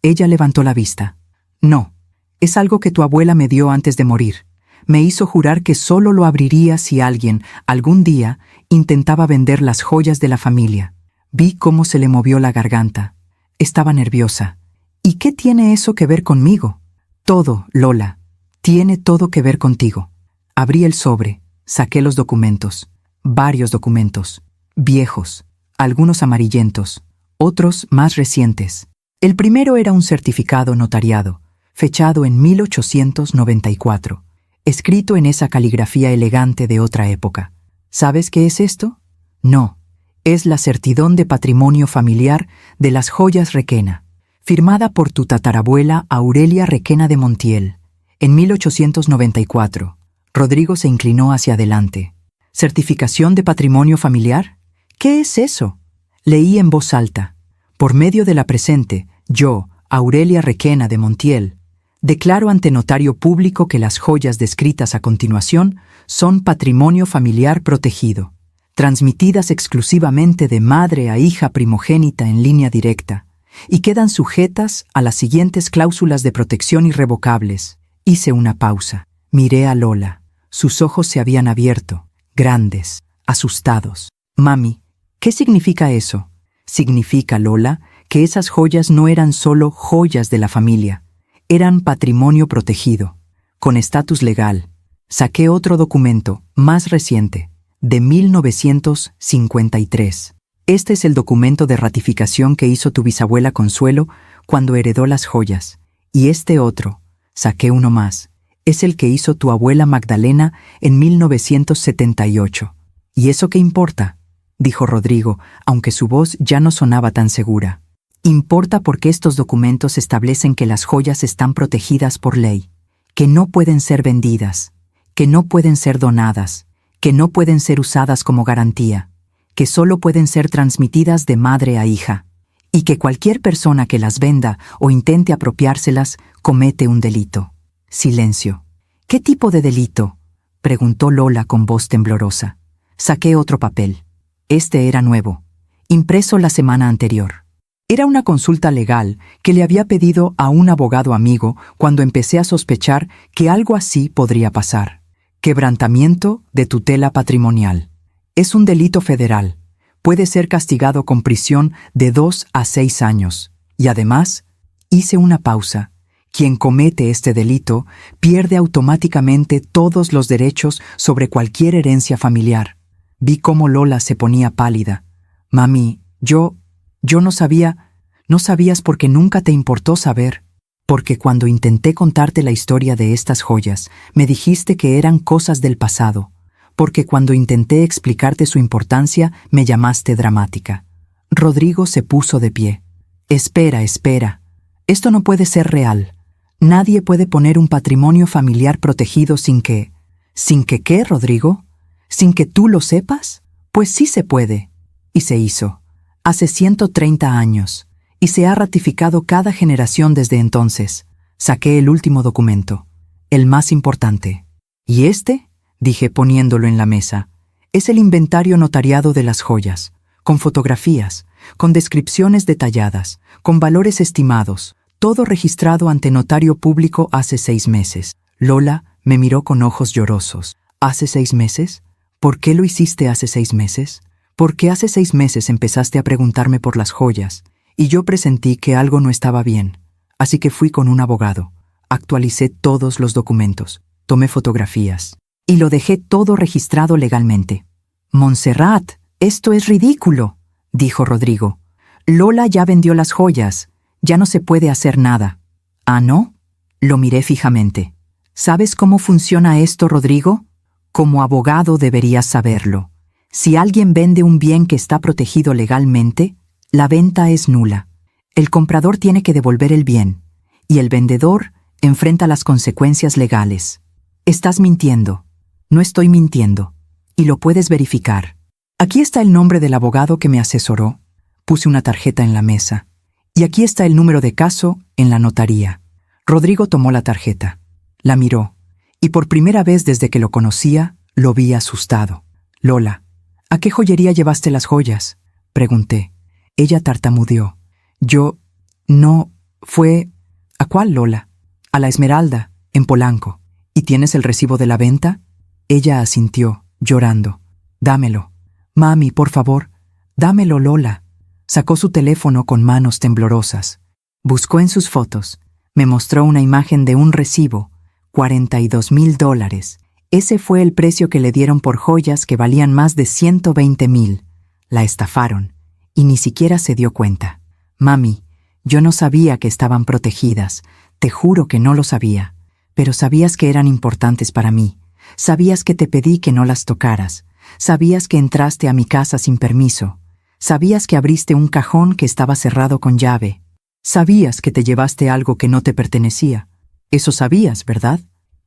Ella levantó la vista. No, es algo que tu abuela me dio antes de morir. Me hizo jurar que solo lo abriría si alguien, algún día, intentaba vender las joyas de la familia. Vi cómo se le movió la garganta. Estaba nerviosa. ¿Y qué tiene eso que ver conmigo? Todo, Lola. Tiene todo que ver contigo. Abrí el sobre, saqué los documentos. Varios documentos. Viejos, algunos amarillentos, otros más recientes. El primero era un certificado notariado, fechado en 1894, escrito en esa caligrafía elegante de otra época. ¿Sabes qué es esto? No, es la certidón de patrimonio familiar de las joyas Requena, firmada por tu tatarabuela Aurelia Requena de Montiel. En 1894, Rodrigo se inclinó hacia adelante. ¿Certificación de patrimonio familiar? ¿Qué es eso? Leí en voz alta. Por medio de la presente, yo, Aurelia Requena de Montiel, declaro ante notario público que las joyas descritas a continuación son patrimonio familiar protegido, transmitidas exclusivamente de madre a hija primogénita en línea directa, y quedan sujetas a las siguientes cláusulas de protección irrevocables. Hice una pausa. Miré a Lola. Sus ojos se habían abierto, grandes, asustados. Mami, ¿qué significa eso? Significa, Lola, que esas joyas no eran solo joyas de la familia, eran patrimonio protegido, con estatus legal. Saqué otro documento, más reciente, de 1953. Este es el documento de ratificación que hizo tu bisabuela Consuelo cuando heredó las joyas. Y este otro, saqué uno más, es el que hizo tu abuela Magdalena en 1978. ¿Y eso qué importa?, dijo Rodrigo, aunque su voz ya no sonaba tan segura. Importa porque estos documentos establecen que las joyas están protegidas por ley, que no pueden ser vendidas, que no pueden ser donadas, que no pueden ser usadas como garantía, que solo pueden ser transmitidas de madre a hija, y que cualquier persona que las venda o intente apropiárselas comete un delito. Silencio. ¿Qué tipo de delito?, preguntó Lola con voz temblorosa. Saqué otro papel. Este era nuevo, impreso la semana anterior. Era una consulta legal que le había pedido a un abogado amigo cuando empecé a sospechar que algo así podría pasar. Quebrantamiento de tutela patrimonial. Es un delito federal. Puede ser castigado con prisión de 2 a 6 años. Y además, hice una pausa. Quien comete este delito pierde automáticamente todos los derechos sobre cualquier herencia familiar. Vi cómo Lola se ponía pálida. Mami, yo no sabía. No sabías porque nunca te importó saber. Porque cuando intenté contarte la historia de estas joyas, me dijiste que eran cosas del pasado. Porque cuando intenté explicarte su importancia, me llamaste dramática. Rodrigo se puso de pie. Espera. Esto no puede ser real. Nadie puede poner un patrimonio familiar protegido sin que... ¿Sin que qué, Rodrigo? ¿Sin que tú lo sepas? Pues sí se puede. Y se hizo. Hace 130 años. Y se ha ratificado cada generación desde entonces. Saqué el último documento. El más importante. ¿Y este?, dije poniéndolo en la mesa. Es el inventario notariado de las joyas, con fotografías, con descripciones detalladas, con valores estimados, todo registrado ante notario público hace 6 meses. Lola me miró con ojos llorosos. ¿Hace 6 meses? ¿Por qué lo hiciste hace 6 meses? Porque hace 6 meses empezaste a preguntarme por las joyas, y yo presentí que algo no estaba bien. Así que fui con un abogado. Actualicé todos los documentos, tomé fotografías, y lo dejé todo registrado legalmente. Montserrat, esto es ridículo, dijo Rodrigo. Lola ya vendió las joyas. Ya no se puede hacer nada. ¿Ah, no? Lo miré fijamente. ¿Sabes cómo funciona esto, Rodrigo? Como abogado deberías saberlo. Si alguien vende un bien que está protegido legalmente, la venta es nula. El comprador tiene que devolver el bien, y el vendedor enfrenta las consecuencias legales. Estás mintiendo. No estoy mintiendo. Y lo puedes verificar. Aquí está el nombre del abogado que me asesoró. Puse una tarjeta en la mesa. Y aquí está el número de caso en la notaría. Rodrigo tomó la tarjeta, la miró, y por primera vez desde que lo conocía, lo vi asustado. Lola, ¿a qué joyería llevaste las joyas?, pregunté. Ella tartamudeó. No, fue... ¿A cuál, Lola? A la Esmeralda, en Polanco. ¿Y tienes el recibo de la venta? Ella asintió, llorando. Dámelo. Mami, por favor, dámelo, Lola. Sacó su teléfono con manos temblorosas. Buscó en sus fotos. Me mostró una imagen de un recibo. $42,000. Ese fue el precio que le dieron por joyas que valían más de 120,000. La estafaron. Y ni siquiera se dio cuenta. Mami, yo no sabía que estaban protegidas. Te juro que no lo sabía. Pero sabías que eran importantes para mí. Sabías que te pedí que no las tocaras. Sabías que entraste a mi casa sin permiso. Sabías que abriste un cajón que estaba cerrado con llave. Sabías que te llevaste algo que no te pertenecía. Eso sabías, ¿verdad?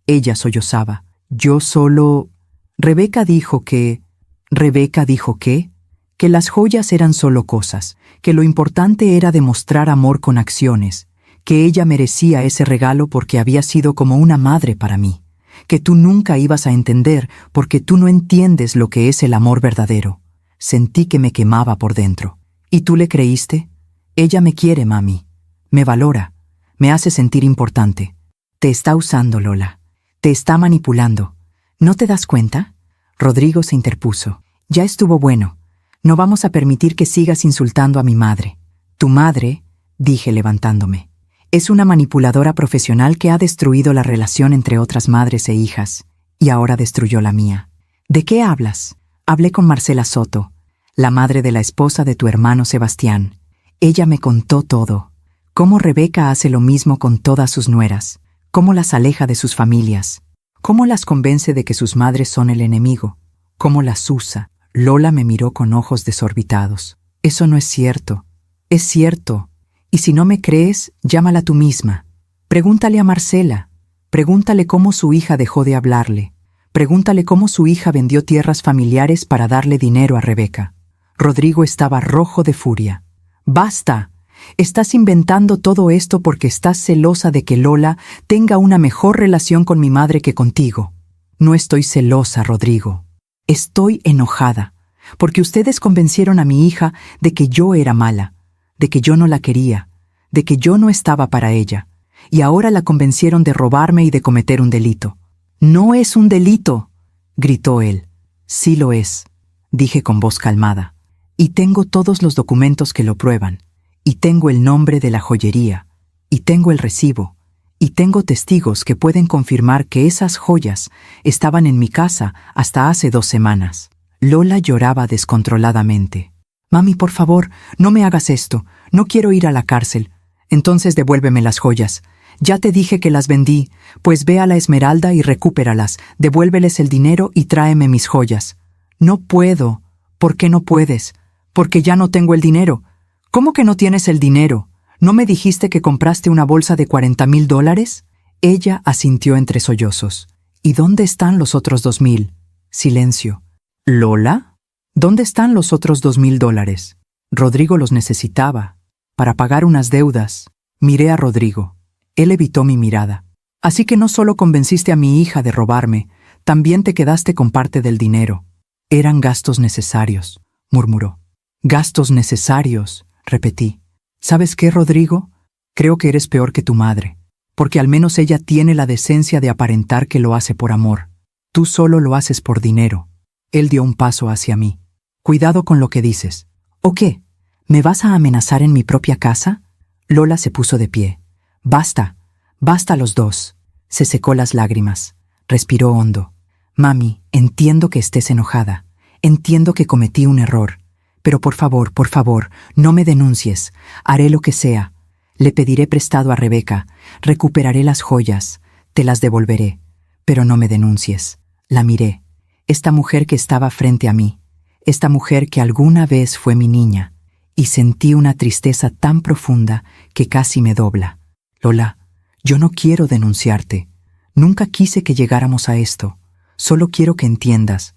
Ella sollozaba. Yo solo... Rebeca dijo que... ¿Rebeca dijo qué? Que las joyas eran solo cosas, que lo importante era demostrar amor con acciones, que ella merecía ese regalo porque había sido como una madre para mí, que tú nunca ibas a entender porque tú no entiendes lo que es el amor verdadero. Sentí que me quemaba por dentro. ¿Y tú le creíste? Ella me quiere, mami. Me valora. Me hace sentir importante. Te está usando, Lola. Te está manipulando. ¿No te das cuenta? Rodrigo se interpuso. Ya estuvo bueno. No vamos a permitir que sigas insultando a mi madre. Tu madre, dije levantándome, es una manipuladora profesional que ha destruido la relación entre otras madres e hijas, y ahora destruyó la mía. ¿De qué hablas? Hablé con Marcela Soto, la madre de la esposa de tu hermano Sebastián. Ella me contó todo. Cómo Rebeca hace lo mismo con todas sus nueras. Cómo las aleja de sus familias. Cómo las convence de que sus madres son el enemigo. Cómo las usa. Lola me miró con ojos desorbitados. Eso no es cierto. Es cierto. Y si no me crees, llámala tú misma. Pregúntale a Marcela. Pregúntale cómo su hija dejó de hablarle. Pregúntale cómo su hija vendió tierras familiares para darle dinero a Rebeca. Rodrigo estaba rojo de furia. ¡Basta! Estás inventando todo esto porque estás celosa de que Lola tenga una mejor relación con mi madre que contigo. No estoy celosa, Rodrigo. Estoy enojada, porque ustedes convencieron a mi hija de que yo era mala, de que yo no la quería, de que yo no estaba para ella, y ahora la convencieron de robarme y de cometer un delito. «No es un delito», gritó él. «Sí lo es», dije con voz calmada. «Y tengo todos los documentos que lo prueban, y tengo el nombre de la joyería, y tengo el recibo, y tengo testigos que pueden confirmar que esas joyas estaban en mi casa hasta hace 2 semanas». Lola lloraba descontroladamente. «Mami, por favor, no me hagas esto. No quiero ir a la cárcel. Entonces devuélveme las joyas. Ya te dije que las vendí, pues ve a la Esmeralda y recúperalas, devuélveles el dinero y tráeme mis joyas». «No puedo». «¿Por qué no puedes?» «Porque ya no tengo el dinero». «¿Cómo que no tienes el dinero? ¿No me dijiste que compraste una bolsa de $40,000? Ella asintió entre sollozos. «¿Y dónde están los otros 2,000? Silencio. «¿Lola? ¿Dónde están los otros $2,000? Rodrigo los necesitaba para pagar unas deudas». Miré a Rodrigo. Él evitó mi mirada. «Así que no solo convenciste a mi hija de robarme, también te quedaste con parte del dinero». «Eran gastos necesarios», murmuró. «Gastos necesarios», repetí. «¿Sabes qué, Rodrigo? Creo que eres peor que tu madre, porque al menos ella tiene la decencia de aparentar que lo hace por amor. Tú solo lo haces por dinero». Él dio un paso hacia mí. «Cuidado con lo que dices». «¿O qué? ¿Me vas a amenazar en mi propia casa?» Lola se puso de pie. «Basta, basta los dos». Se secó las lágrimas. Respiró hondo. «Mami, entiendo que estés enojada. Entiendo que cometí un error. Pero por favor, no me denuncies. Haré lo que sea. Le pediré prestado a Rebeca. Recuperaré las joyas. Te las devolveré. Pero no me denuncies». La miré. Esta mujer que estaba frente a mí. Esta mujer que alguna vez fue mi niña. Y sentí una tristeza tan profunda que casi me dobla. «Lola, yo no quiero denunciarte. Nunca quise que llegáramos a esto. Solo quiero que entiendas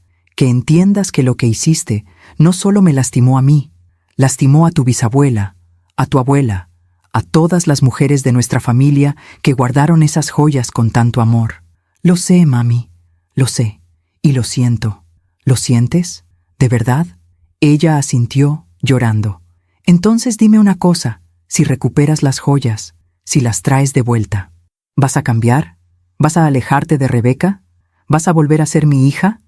que lo que hiciste no solo me lastimó a mí, lastimó a tu bisabuela, a tu abuela, a todas las mujeres de nuestra familia que guardaron esas joyas con tanto amor». «Lo sé, mami, lo sé, y lo siento». «¿Lo sientes? ¿De verdad?» Ella asintió, llorando. «Entonces dime una cosa, si recuperas las joyas, si las traes de vuelta, ¿vas a cambiar? ¿Vas a alejarte de Rebeca? ¿Vas a volver a ser mi hija?»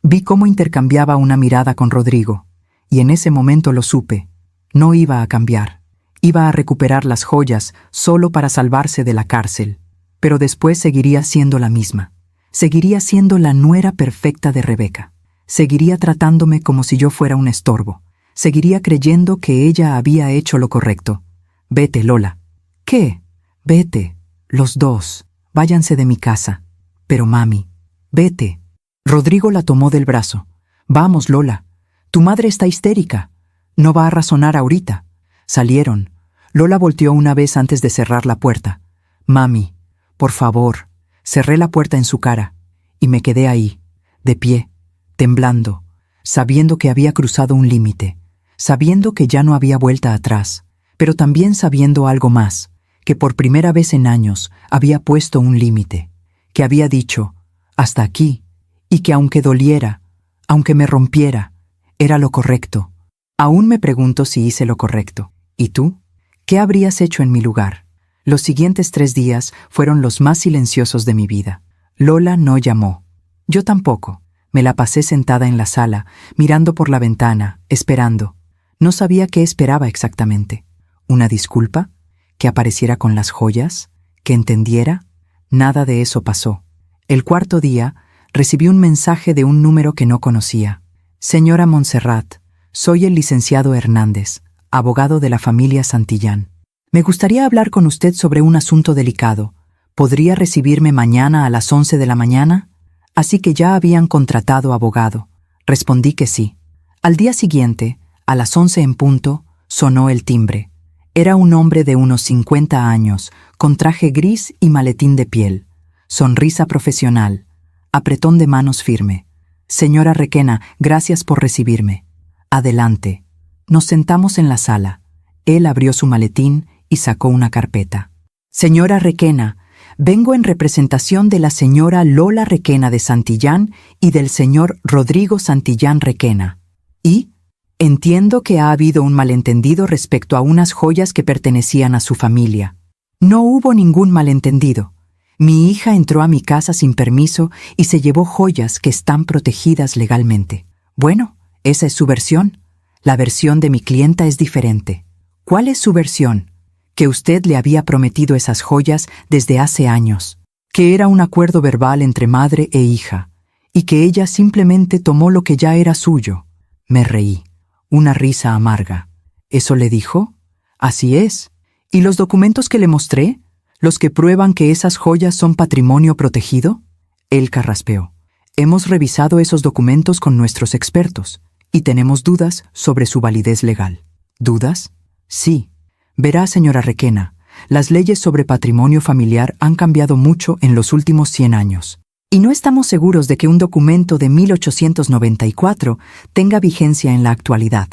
Vi cómo intercambiaba una mirada con Rodrigo, y en ese momento lo supe. No iba a cambiar. Iba a recuperar las joyas solo para salvarse de la cárcel, pero después seguiría siendo la misma. Seguiría siendo la nuera perfecta de Rebeca. Seguiría tratándome como si yo fuera un estorbo. Seguiría creyendo que ella había hecho lo correcto. «Vete, Lola». «¿Qué?» «Vete, los dos. Váyanse de mi casa». «Pero mami, vete». Rodrigo la tomó del brazo. «Vamos, Lola. Tu madre está histérica. No va a razonar ahorita». Salieron. Lola volteó una vez antes de cerrar la puerta. «Mami, por favor». Cerré la puerta en su cara y me quedé ahí, de pie, temblando, sabiendo que había cruzado un límite, sabiendo que ya no había vuelta atrás, pero también sabiendo algo más, que por primera vez en años había puesto un límite, que había dicho, hasta aquí, y que aunque doliera, aunque me rompiera, era lo correcto. Aún me pregunto si hice lo correcto. ¿Y tú? ¿Qué habrías hecho en mi lugar? Los siguientes 3 días fueron los más silenciosos de mi vida. Lola no llamó. Yo tampoco. Me la pasé sentada en la sala, mirando por la ventana, esperando. No sabía qué esperaba exactamente. ¿Una disculpa? ¿Que apareciera con las joyas? ¿Que entendiera? Nada de eso pasó. El 4.º día, recibí un mensaje de un número que no conocía. «Señora Montserrat, soy el licenciado Hernández, abogado de la familia Santillán. Me gustaría hablar con usted sobre un asunto delicado. ¿Podría recibirme mañana a las 11 de la mañana?» Así que ya habían contratado abogado. Respondí que sí. Al día siguiente, a las 11 en punto, sonó el timbre. Era un hombre de unos 50 años, con traje gris y maletín de piel. Sonrisa profesional. Apretón de manos firme. «Señora Requena, gracias por recibirme». «Adelante». Nos sentamos en la sala. Él abrió su maletín y sacó una carpeta. Señora Requena, vengo en representación de la señora Lola Requena de Santillán y del señor Rodrigo Santillán Requena. Y entiendo que ha habido un malentendido respecto a unas joyas que pertenecían a su familia. No hubo ningún malentendido. Mi hija entró a mi casa sin permiso y se llevó joyas que están protegidas legalmente. Bueno, esa es su versión. La versión de mi clienta es diferente. ¿Cuál es su versión? Que usted le había prometido esas joyas desde hace años, que era un acuerdo verbal entre madre e hija, y que ella simplemente tomó lo que ya era suyo. Me reí. Una risa amarga. ¿Eso le dijo? Así es. ¿Y los documentos que le mostré? ¿Los que prueban que esas joyas son patrimonio protegido? Él carraspeó. Hemos revisado esos documentos con nuestros expertos, y tenemos dudas sobre su validez legal. ¿Dudas? Sí. Verá, señora Requena, las leyes sobre patrimonio familiar han cambiado mucho en los últimos 100 años. Y no estamos seguros de que un documento de 1894 tenga vigencia en la actualidad.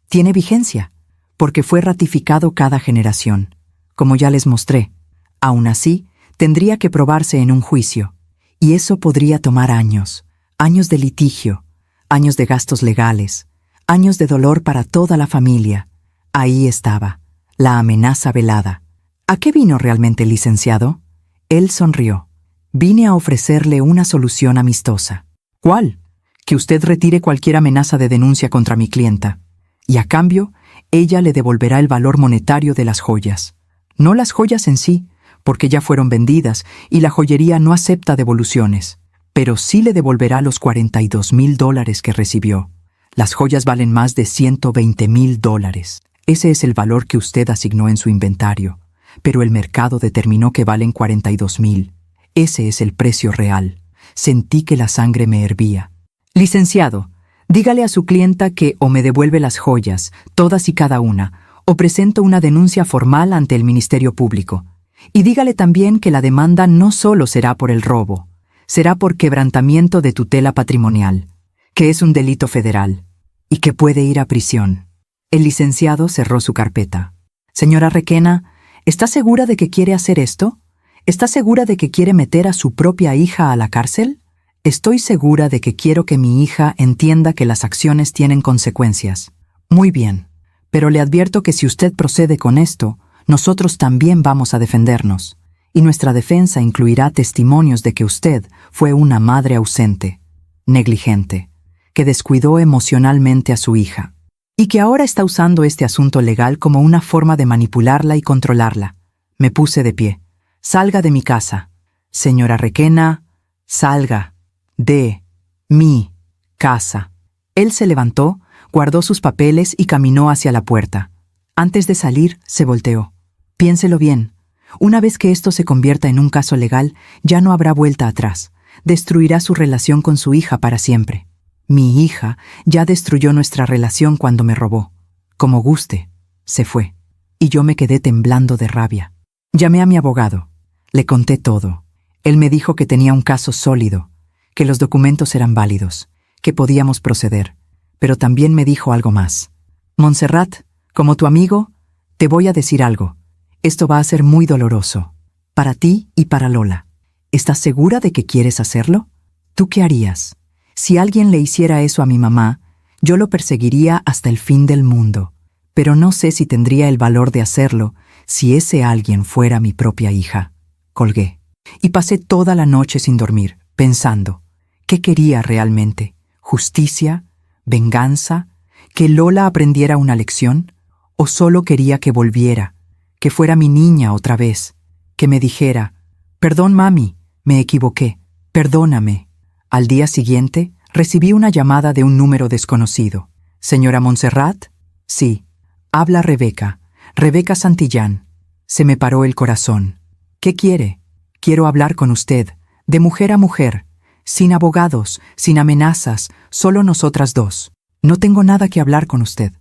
Tiene vigencia, porque fue ratificado cada generación, como ya les mostré. Aún así, tendría que probarse en un juicio, y eso podría tomar años, años de litigio, años de gastos legales, años de dolor para toda la familia. Ahí estaba, la amenaza velada. ¿A qué vino realmente el licenciado? Él sonrió. Vine a ofrecerle una solución amistosa. ¿Cuál? Que usted retire cualquier amenaza de denuncia contra mi clienta. Y a cambio, ella le devolverá el valor monetario de las joyas. No las joyas en sí, porque ya fueron vendidas y la joyería no acepta devoluciones, pero sí le devolverá los $42,000 que recibió. Las joyas valen más de $120,000. Ese es el valor que usted asignó en su inventario, pero el mercado determinó que valen $42,000. Ese es el precio real. Sentí que la sangre me hervía. Licenciado, dígale a su clienta que o me devuelve las joyas, todas y cada una, o presento una denuncia formal ante el Ministerio Público. Y dígale también que la demanda no solo será por el robo, será por quebrantamiento de tutela patrimonial, que es un delito federal, y que puede ir a prisión. El licenciado cerró su carpeta. Señora Requena, ¿está segura de que quiere hacer esto? ¿Está segura de que quiere meter a su propia hija a la cárcel? Estoy segura de que quiero que mi hija entienda que las acciones tienen consecuencias. Muy bien, pero le advierto que si usted procede con esto, nosotros también vamos a defendernos, y nuestra defensa incluirá testimonios de que usted fue una madre ausente, negligente, que descuidó emocionalmente a su hija, y que ahora está usando este asunto legal como una forma de manipularla y controlarla. Me puse de pie. Salga de mi casa. Señora Requena, salga de mi casa. Él se levantó, guardó sus papeles y caminó hacia la puerta. Antes de salir, se volteó. Piénselo bien. Una vez que esto se convierta en un caso legal, ya no habrá vuelta atrás. Destruirá su relación con su hija para siempre. Mi hija ya destruyó nuestra relación cuando me robó. Como guste, se fue. Y yo me quedé temblando de rabia. Llamé a mi abogado. Le conté todo. Él me dijo que tenía un caso sólido, que los documentos eran válidos, que podíamos proceder. Pero también me dijo algo más. Montserrat, como tu amigo, te voy a decir algo. Esto va a ser muy doloroso. Para ti y para Lola. ¿Estás segura de que quieres hacerlo? ¿Tú qué harías? Si alguien le hiciera eso a mi mamá, yo lo perseguiría hasta el fin del mundo. Pero no sé si tendría el valor de hacerlo si ese alguien fuera mi propia hija. Colgué. Y pasé toda la noche sin dormir, pensando. ¿Qué quería realmente? ¿Justicia? ¿Venganza? ¿Que Lola aprendiera una lección? ¿O solo quería que volviera? Que fuera mi niña otra vez, que me dijera, «Perdón, mami, me equivoqué, perdóname». Al día siguiente, recibí una llamada de un número desconocido. «¿Señora Montserrat?» «Sí». «Habla Rebeca, Rebeca Santillán». Se me paró el corazón. «¿Qué quiere?» «Quiero hablar con usted, de mujer a mujer, sin abogados, sin amenazas, solo nosotras dos. No tengo nada que hablar con usted».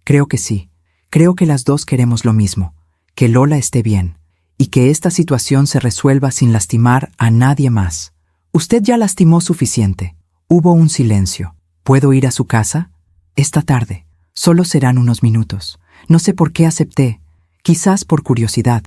«Creo que sí. Creo que las dos queremos lo mismo. Que Lola esté bien, y que esta situación se resuelva sin lastimar a nadie más. Usted ya lastimó suficiente». Hubo un silencio. «¿Puedo ir a su casa?» «Esta tarde. Solo serán unos minutos. No sé por qué acepté. Quizás por curiosidad.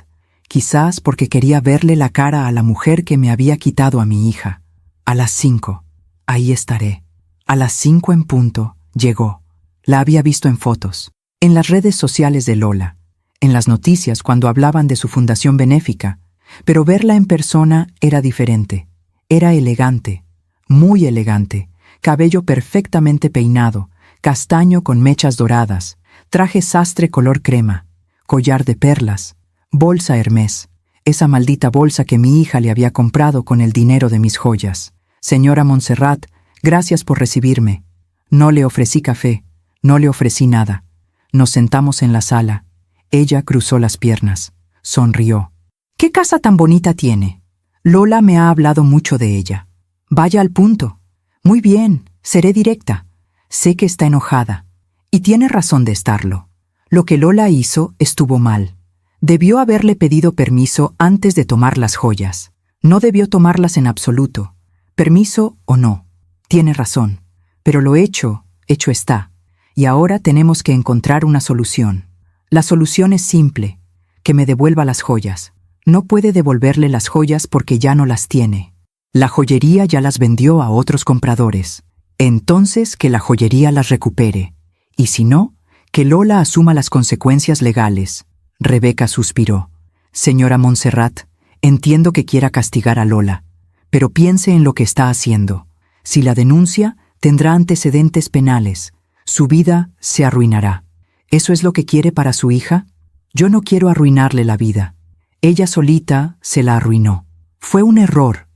Quizás porque quería verle la cara a la mujer que me había quitado a mi hija. A las 5. Ahí estaré. A las 5 en punto, llegó. La había visto en fotos, en las redes sociales de Lola, en las noticias cuando hablaban de su fundación benéfica, pero verla en persona era diferente. Era elegante, muy elegante, cabello perfectamente peinado, castaño con mechas doradas, traje sastre color crema, collar de perlas, bolsa Hermès, esa maldita bolsa que mi hija le había comprado con el dinero de mis joyas. Señora Montserrat, gracias por recibirme. No le ofrecí café, no le ofrecí nada. Nos sentamos en la sala. Ella cruzó las piernas, sonrió. ¿Qué casa tan bonita tiene? Lola me ha hablado mucho de ella. Vaya al punto. Muy bien, seré directa. Sé que está enojada. Y tiene razón de estarlo. Lo que Lola hizo estuvo mal. Debió haberle pedido permiso antes de tomar las joyas. No debió tomarlas en absoluto. Permiso o no. Tiene razón. Pero lo hecho está. Y ahora tenemos que encontrar una solución. La solución es simple. Que me devuelva las joyas. No puede devolverle las joyas porque ya no las tiene. La joyería ya las vendió a otros compradores. Entonces que la joyería las recupere. Y si no, que Lola asuma las consecuencias legales. Rebeca suspiró. Señora Montserrat, entiendo que quiera castigar a Lola, pero piense en lo que está haciendo. Si la denuncia, tendrá antecedentes penales. Su vida se arruinará. ¿Eso es lo que quiere para su hija? Yo no quiero arruinarle la vida. Ella solita se la arruinó. Fue un error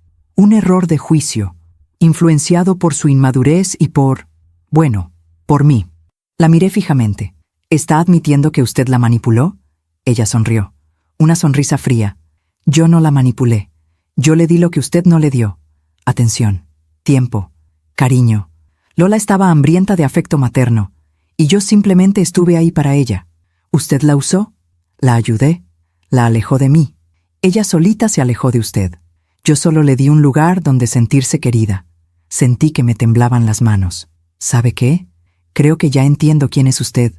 de juicio, influenciado por su inmadurez y por mí. La miré fijamente. ¿Está admitiendo que usted la manipuló? Ella sonrió. Una sonrisa fría. Yo no la manipulé. Yo le di lo que usted no le dio. Atención, tiempo, cariño. Lola estaba hambrienta de afecto materno, y yo simplemente estuve ahí para ella. ¿Usted la usó? La ayudé. La alejó de mí. Ella solita se alejó de usted. Yo solo le di un lugar donde sentirse querida. Sentí que me temblaban las manos. ¿Sabe qué? Creo que ya entiendo quién es usted.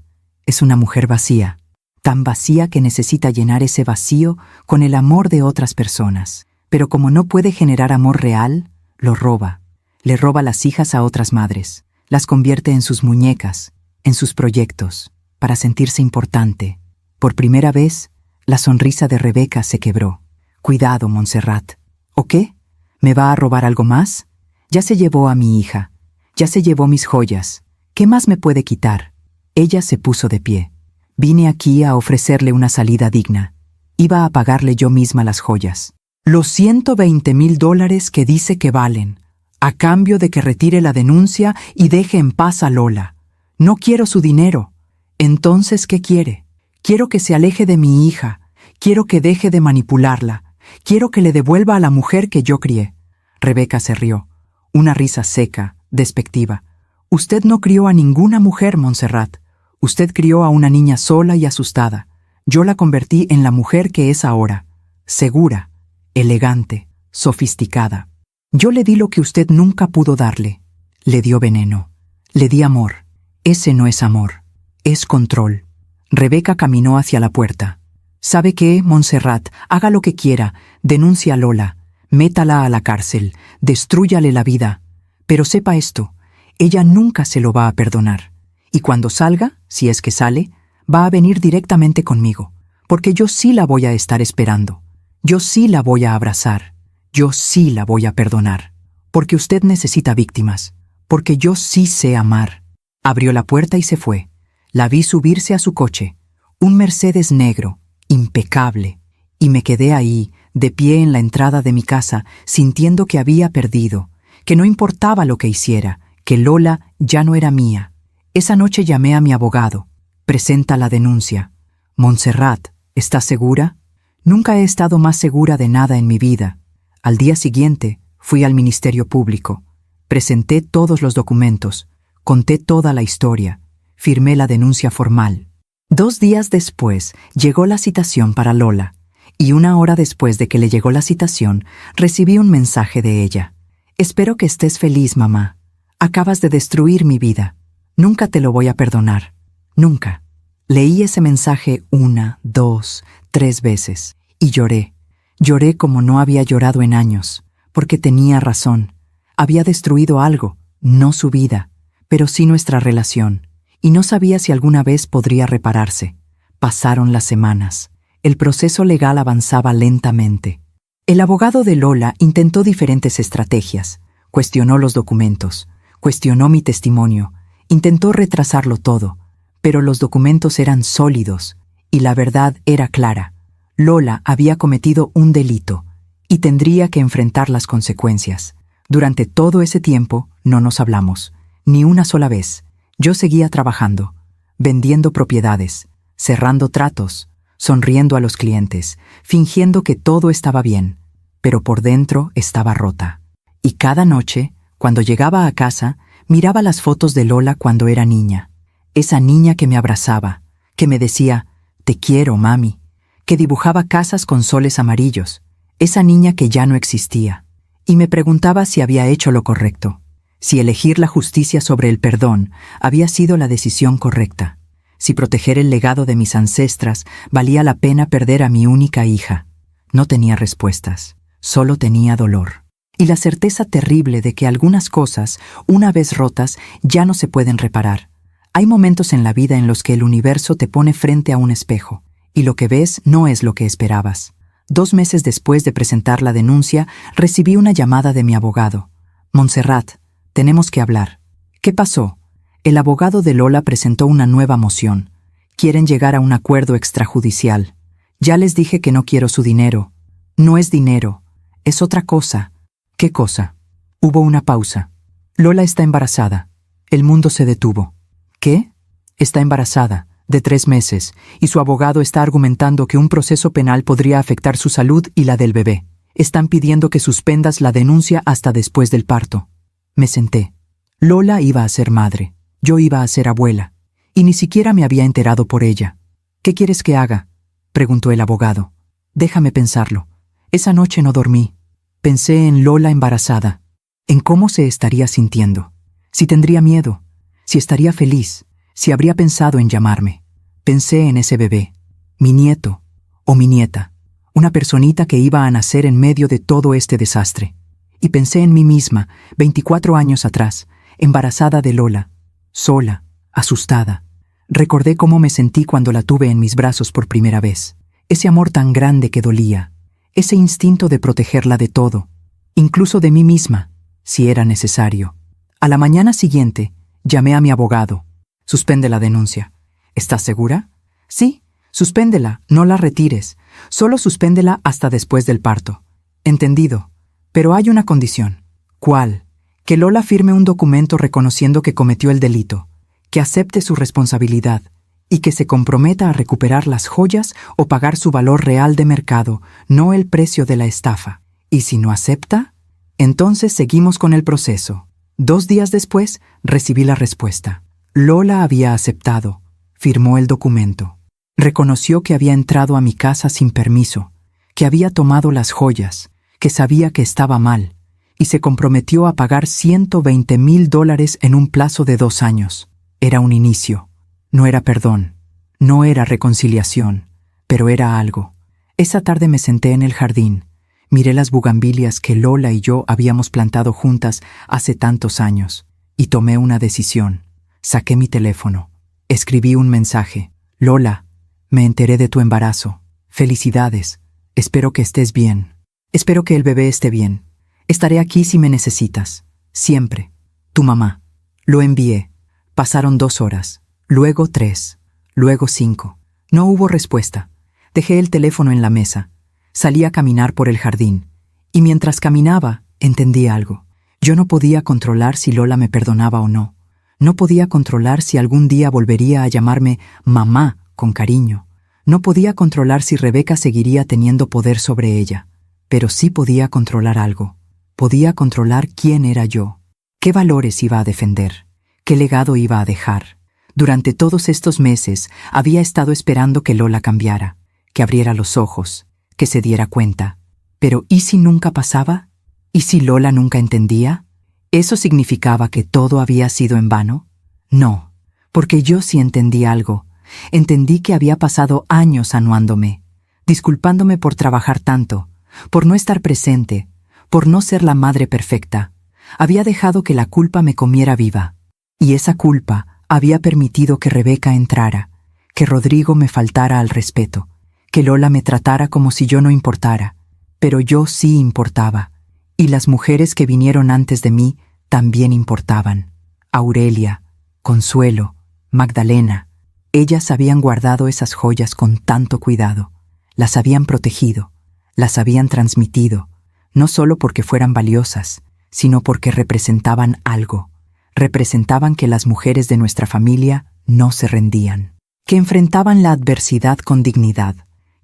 Es una mujer vacía. Tan vacía que necesita llenar ese vacío con el amor de otras personas. Pero como no puede generar amor real, lo roba. Le roba las hijas a otras madres. Las convierte en sus muñecas, en sus proyectos, para sentirse importante. Por primera vez, la sonrisa de Rebeca se quebró. Cuidado, Montserrat. ¿O qué? ¿Me va a robar algo más? Ya se llevó a mi hija. Ya se llevó mis joyas. ¿Qué más me puede quitar? Ella se puso de pie. Vine aquí a ofrecerle una salida digna. Iba a pagarle yo misma las joyas. Los $120,000 que dice que valen, a cambio de que retire la denuncia y deje en paz a Lola. No quiero su dinero. Entonces, ¿qué quiere? Quiero que se aleje de mi hija. Quiero que deje de manipularla. Quiero que le devuelva a la mujer que yo crié. Rebeca se rió. Una risa seca, despectiva. Usted no crió a ninguna mujer, Montserrat. Usted crió a una niña sola y asustada. Yo la convertí en la mujer que es ahora. Segura, elegante, sofisticada. Yo le di lo que usted nunca pudo darle. Le dio veneno. Le di amor. Ese no es amor. Es control. Rebeca caminó hacia la puerta. ¿Sabe qué, Montserrat? Haga lo que quiera. Denuncie a Lola. Métala a la cárcel. Destrúyale la vida. Pero sepa esto. Ella nunca se lo va a perdonar. Y cuando salga, si es que sale, va a venir directamente conmigo. Porque yo sí la voy a estar esperando. Yo sí la voy a abrazar. Yo sí la voy a perdonar. Porque usted necesita víctimas. Porque yo sí sé amar. Abrió la puerta y se fue. La vi subirse a su coche. Un Mercedes negro, impecable. Y me quedé ahí, de pie en la entrada de mi casa, sintiendo que había perdido. Que no importaba lo que hiciera. Que Lola ya no era mía. Esa noche llamé a mi abogado. Presenta la denuncia. Montserrat, ¿estás segura? Nunca he estado más segura de nada en mi vida. Al día siguiente, fui al Ministerio Público. Presenté todos los documentos. Conté toda la historia. Firmé la denuncia formal. 2 días después, llegó la citación para Lola. Y 1 hora después de que le llegó la citación, recibí un mensaje de ella. Espero que estés feliz, mamá. Acabas de destruir mi vida. Nunca te lo voy a perdonar. Nunca. Leí ese mensaje 1, 2, 3 veces y lloré. Lloré como no había llorado en años, porque tenía razón. Había destruido algo, no su vida, pero sí nuestra relación, y no sabía si alguna vez podría repararse. Pasaron las semanas. El proceso legal avanzaba lentamente. El abogado de Lola intentó diferentes estrategias. Cuestionó los documentos, cuestionó mi testimonio, intentó retrasarlo todo, pero los documentos eran sólidos y la verdad era clara. Lola había cometido un delito y tendría que enfrentar las consecuencias. Durante todo ese tiempo no nos hablamos, ni una sola vez. Yo seguía trabajando, vendiendo propiedades, cerrando tratos, sonriendo a los clientes, fingiendo que todo estaba bien, pero por dentro estaba rota. Y cada noche, cuando llegaba a casa, miraba las fotos de Lola cuando era niña. Esa niña que me abrazaba, que me decía, «Te quiero, mami», que dibujaba casas con soles amarillos. Esa niña que ya no existía. Y me preguntaba si había hecho lo correcto, si elegir la justicia sobre el perdón había sido la decisión correcta, si proteger el legado de mis ancestras valía la pena perder a mi única hija. No tenía respuestas, solo tenía dolor. Y la certeza terrible de que algunas cosas, una vez rotas, ya no se pueden reparar. Hay momentos en la vida en los que el universo te pone frente a un espejo, y lo que ves no es lo que esperabas. 2 meses después de presentar la denuncia, recibí una llamada de mi abogado. «Montserrat, tenemos que hablar». «¿Qué pasó?» El abogado de Lola presentó una nueva moción. Quieren llegar a un acuerdo extrajudicial. Ya les dije que no quiero su dinero. No es dinero, es otra cosa. ¿Qué cosa? Hubo una pausa. Lola está embarazada. El mundo se detuvo. ¿Qué? Está embarazada, de 3 meses, y su abogado está argumentando que un proceso penal podría afectar su salud y la del bebé. Están pidiendo que suspendas la denuncia hasta después del parto. Me senté. Lola iba a ser madre. Yo iba a ser abuela. Y ni siquiera me había enterado por ella. «¿Qué quieres que haga?», preguntó el abogado. «Déjame pensarlo. Esa noche no dormí. Pensé en Lola embarazada, en cómo se estaría sintiendo, si tendría miedo, si estaría feliz, si habría pensado en llamarme. Pensé en ese bebé, mi nieto o mi nieta, una personita que iba a nacer en medio de todo este desastre. Y pensé en mí misma, 24 años atrás, embarazada de Lola, sola, asustada. Recordé cómo me sentí cuando la tuve en mis brazos por primera vez, ese amor tan grande que dolía, ese instinto de protegerla de todo, incluso de mí misma, si era necesario. A la mañana siguiente, llamé a mi abogado. «Suspende la denuncia». «¿Estás segura?» «Sí, suspéndela, no la retires. Solo suspéndela hasta después del parto». «Entendido. Pero hay una condición». «¿Cuál?» «Que Lola firme un documento reconociendo que cometió el delito, que acepte su responsabilidad, y que se comprometa a recuperar las joyas o pagar su valor real de mercado, no el precio de la estafa. Y si no acepta, entonces seguimos con el proceso». 2 días después, recibí la respuesta. Lola había aceptado, firmó el documento. Reconoció que había entrado a mi casa sin permiso, que había tomado las joyas, que sabía que estaba mal, y se comprometió a pagar $120,000 en un plazo de 2 años. Era un inicio. No era perdón, no era reconciliación, pero era algo. Esa tarde me senté en el jardín, miré las bugambilias que Lola y yo habíamos plantado juntas hace tantos años, y tomé una decisión. Saqué mi teléfono, escribí un mensaje. «Lola, me enteré de tu embarazo. Felicidades. Espero que estés bien. Espero que el bebé esté bien. Estaré aquí si me necesitas. Siempre. Tu mamá». Lo envié. Pasaron 2 horas. Luego 3, luego 5. No hubo respuesta. Dejé el teléfono en la mesa. Salí a caminar por el jardín. Y mientras caminaba, entendí algo. Yo no podía controlar si Lola me perdonaba o no. No podía controlar si algún día volvería a llamarme mamá con cariño. No podía controlar si Rebeca seguiría teniendo poder sobre ella. Pero sí podía controlar algo. Podía controlar quién era yo. ¿Qué valores iba a defender? ¿Qué legado iba a dejar? Durante todos estos meses había estado esperando que Lola cambiara, que abriera los ojos, que se diera cuenta. Pero ¿y si nunca pasaba? ¿Y si Lola nunca entendía? ¿Eso significaba que todo había sido en vano? No, Porque yo sí entendí algo. Entendí que había pasado años anuándome, disculpándome por trabajar tanto, por no estar presente, por no ser la madre perfecta. Había dejado que la culpa me comiera viva. Y esa culpa había permitido que Rebeca entrara, que Rodrigo me faltara al respeto, que Lola me tratara como si yo no importara. Pero yo sí importaba. Y las mujeres que vinieron antes de mí también importaban. Aurelia, Consuelo, Magdalena. Ellas habían guardado esas joyas con tanto cuidado. Las habían protegido, las habían transmitido, no solo porque fueran valiosas, sino porque representaban algo. Representaban que las mujeres de nuestra familia no se rendían, que enfrentaban la adversidad con dignidad,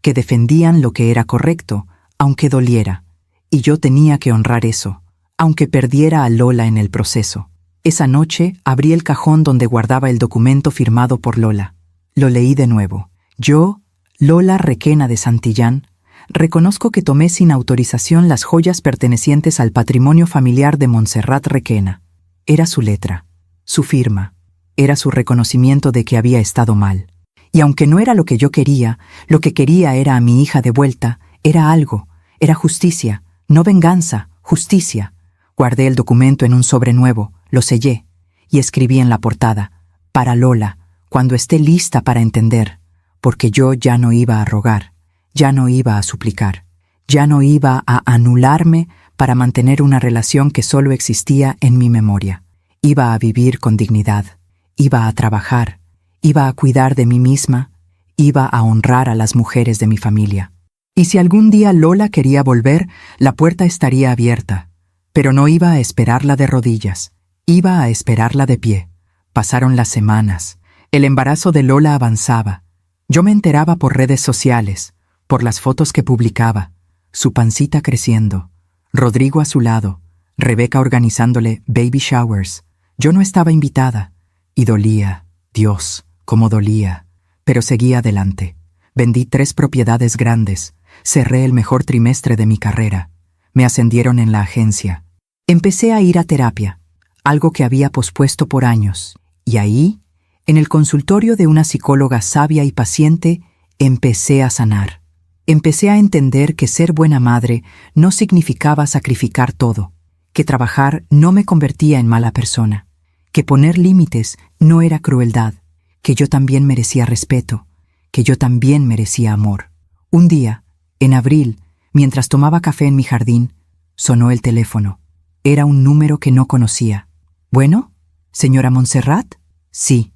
que defendían lo que era correcto, aunque doliera. Y yo tenía que honrar eso, aunque perdiera a Lola en el proceso. Esa noche abrí el cajón donde guardaba el documento firmado por Lola. Lo leí de nuevo. Yo, Lola Requena de Santillán, reconozco que tomé sin autorización las joyas pertenecientes al patrimonio familiar de Montserrat Requena. Era su letra, su firma, era su reconocimiento de que había estado mal. Y aunque no era lo que yo quería, lo que quería era a mi hija de vuelta, era algo, era justicia, no venganza, justicia. Guardé el documento en un sobre nuevo, lo sellé, y escribí en la portada, para Lola, cuando esté lista para entender, porque yo ya no iba a rogar, ya no iba a suplicar, ya no iba a anularme para mantener una relación que solo existía en mi memoria. Iba a vivir con dignidad, iba a trabajar, iba a cuidar de mí misma, iba a honrar a las mujeres de mi familia. Y si algún día Lola quería volver, la puerta estaría abierta, pero no iba a esperarla de rodillas, iba a esperarla de pie. Pasaron las semanas, el embarazo de Lola avanzaba. Yo me enteraba por redes sociales, por las fotos que publicaba, su pancita creciendo, Rodrigo a su lado, Rebeca organizándole baby showers. Yo no estaba invitada, y dolía, Dios, cómo dolía, pero seguía adelante. Vendí 3 propiedades grandes, cerré el mejor trimestre de mi carrera, me ascendieron en la agencia. Empecé a ir a terapia, algo que había pospuesto por años, y ahí, en el consultorio de una psicóloga sabia y paciente, empecé a sanar. Empecé a entender que ser buena madre no significaba sacrificar todo, que trabajar no me convertía en mala persona, que poner límites no era crueldad, que yo también merecía respeto, que yo también merecía amor. Un día, en abril, mientras tomaba café en mi jardín, sonó el teléfono. Era un número que no conocía. ¿Bueno? ¿Señora Montserrat? Sí.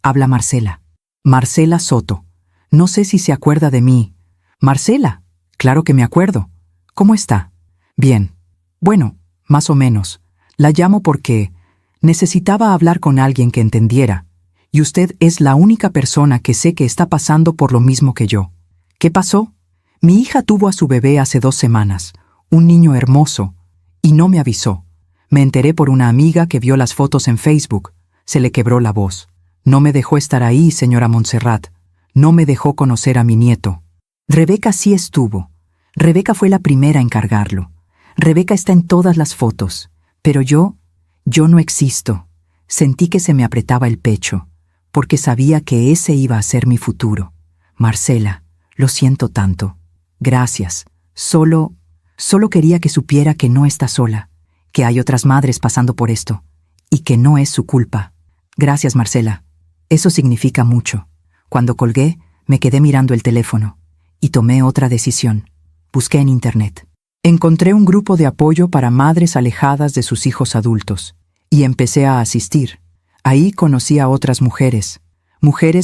Habla Marcela. Marcela Soto. No sé si se acuerda de mí. Marcela. Claro que me acuerdo. ¿Cómo está? Bien. Bueno, más o menos. La llamo porque necesitaba hablar con alguien que entendiera. Y usted es la única persona que sé que está pasando por lo mismo que yo. ¿Qué pasó? Mi hija tuvo a su bebé hace 2 semanas, un niño hermoso, y no me avisó. Me enteré por una amiga que vio las fotos en Facebook. Se le quebró la voz. No me dejó estar ahí, señora Montserrat. No me dejó conocer a mi nieto. Rebeca sí estuvo. Rebeca fue la primera en cargarlo. Rebeca está en todas las fotos. Pero yo no existo. Sentí que se me apretaba el pecho, porque sabía que ese iba a ser mi futuro. Marcela, lo siento tanto. Gracias. Solo quería que supiera que no está sola, que hay otras madres pasando por esto, y que no es su culpa. Gracias, Marcela. Eso significa mucho. Cuando colgué, me quedé mirando el teléfono, y tomé otra decisión. Busqué en Internet. Encontré un grupo de apoyo para madres alejadas de sus hijos adultos, y empecé a asistir. Ahí conocí a otras mujeres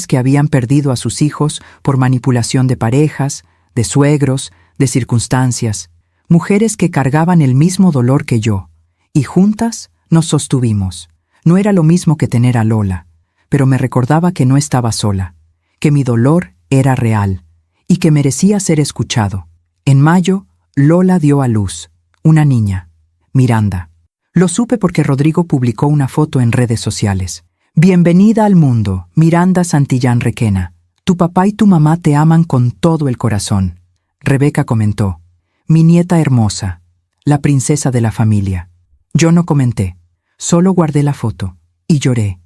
que habían perdido a sus hijos por manipulación de parejas, de suegros, de circunstancias, mujeres que cargaban el mismo dolor que yo, y juntas nos sostuvimos. No era lo mismo que tener a Lola, pero me recordaba que no estaba sola, que mi dolor era real, y que merecía ser escuchado. En mayo, Lola dio a luz, una niña, Miranda. Lo supe porque Rodrigo publicó una foto en redes sociales. Bienvenida al mundo, Miranda Santillán Requena. Tu papá y tu mamá te aman con todo el corazón. Rebeca comentó, mi nieta hermosa, la princesa de la familia. Yo no comenté, solo guardé la foto, y lloré.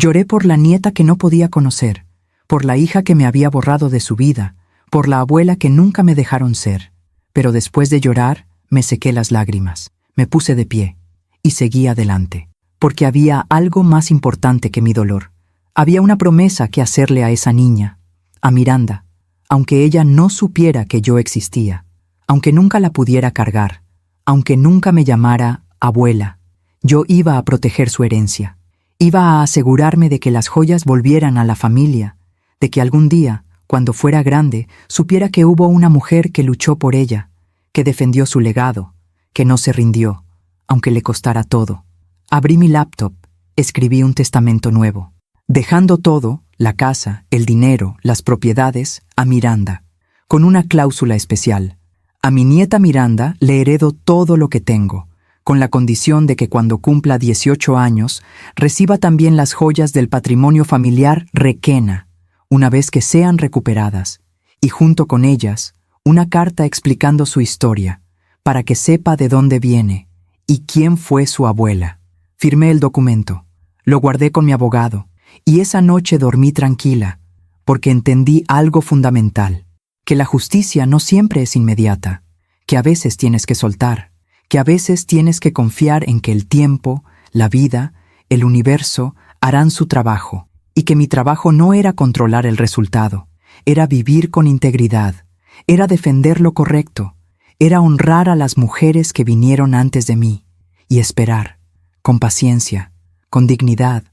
Lloré por la nieta que no podía conocer, por la hija que me había borrado de su vida, por la abuela que nunca me dejaron ser. Pero después de llorar, me sequé las lágrimas, me puse de pie y seguí adelante, porque había algo más importante que mi dolor. Había una promesa que hacerle a esa niña, a Miranda, aunque ella no supiera que yo existía, aunque nunca la pudiera cargar, aunque nunca me llamara abuela. Yo iba a proteger su herencia, iba a asegurarme de que las joyas volvieran a la familia, de que algún día, cuando fuera grande, supiera que hubo una mujer que luchó por ella, que defendió su legado, que no se rindió, aunque le costara todo. Abrí mi laptop, escribí un testamento nuevo, dejando todo, la casa, el dinero, las propiedades, a Miranda, con una cláusula especial. A mi nieta Miranda le heredo todo lo que tengo, con la condición de que cuando cumpla 18 años, reciba también las joyas del patrimonio familiar Requena, una vez que sean recuperadas, y junto con ellas, una carta explicando su historia, para que sepa de dónde viene y quién fue su abuela. Firmé el documento, lo guardé con mi abogado, y esa noche dormí tranquila, porque entendí algo fundamental, que la justicia no siempre es inmediata, que a veces tienes que soltar, que a veces tienes que confiar en que el tiempo, la vida, el universo harán su trabajo, y que mi trabajo no era controlar el resultado, era vivir con integridad, era defender lo correcto, era honrar a las mujeres que vinieron antes de mí, y esperar, con paciencia, con dignidad,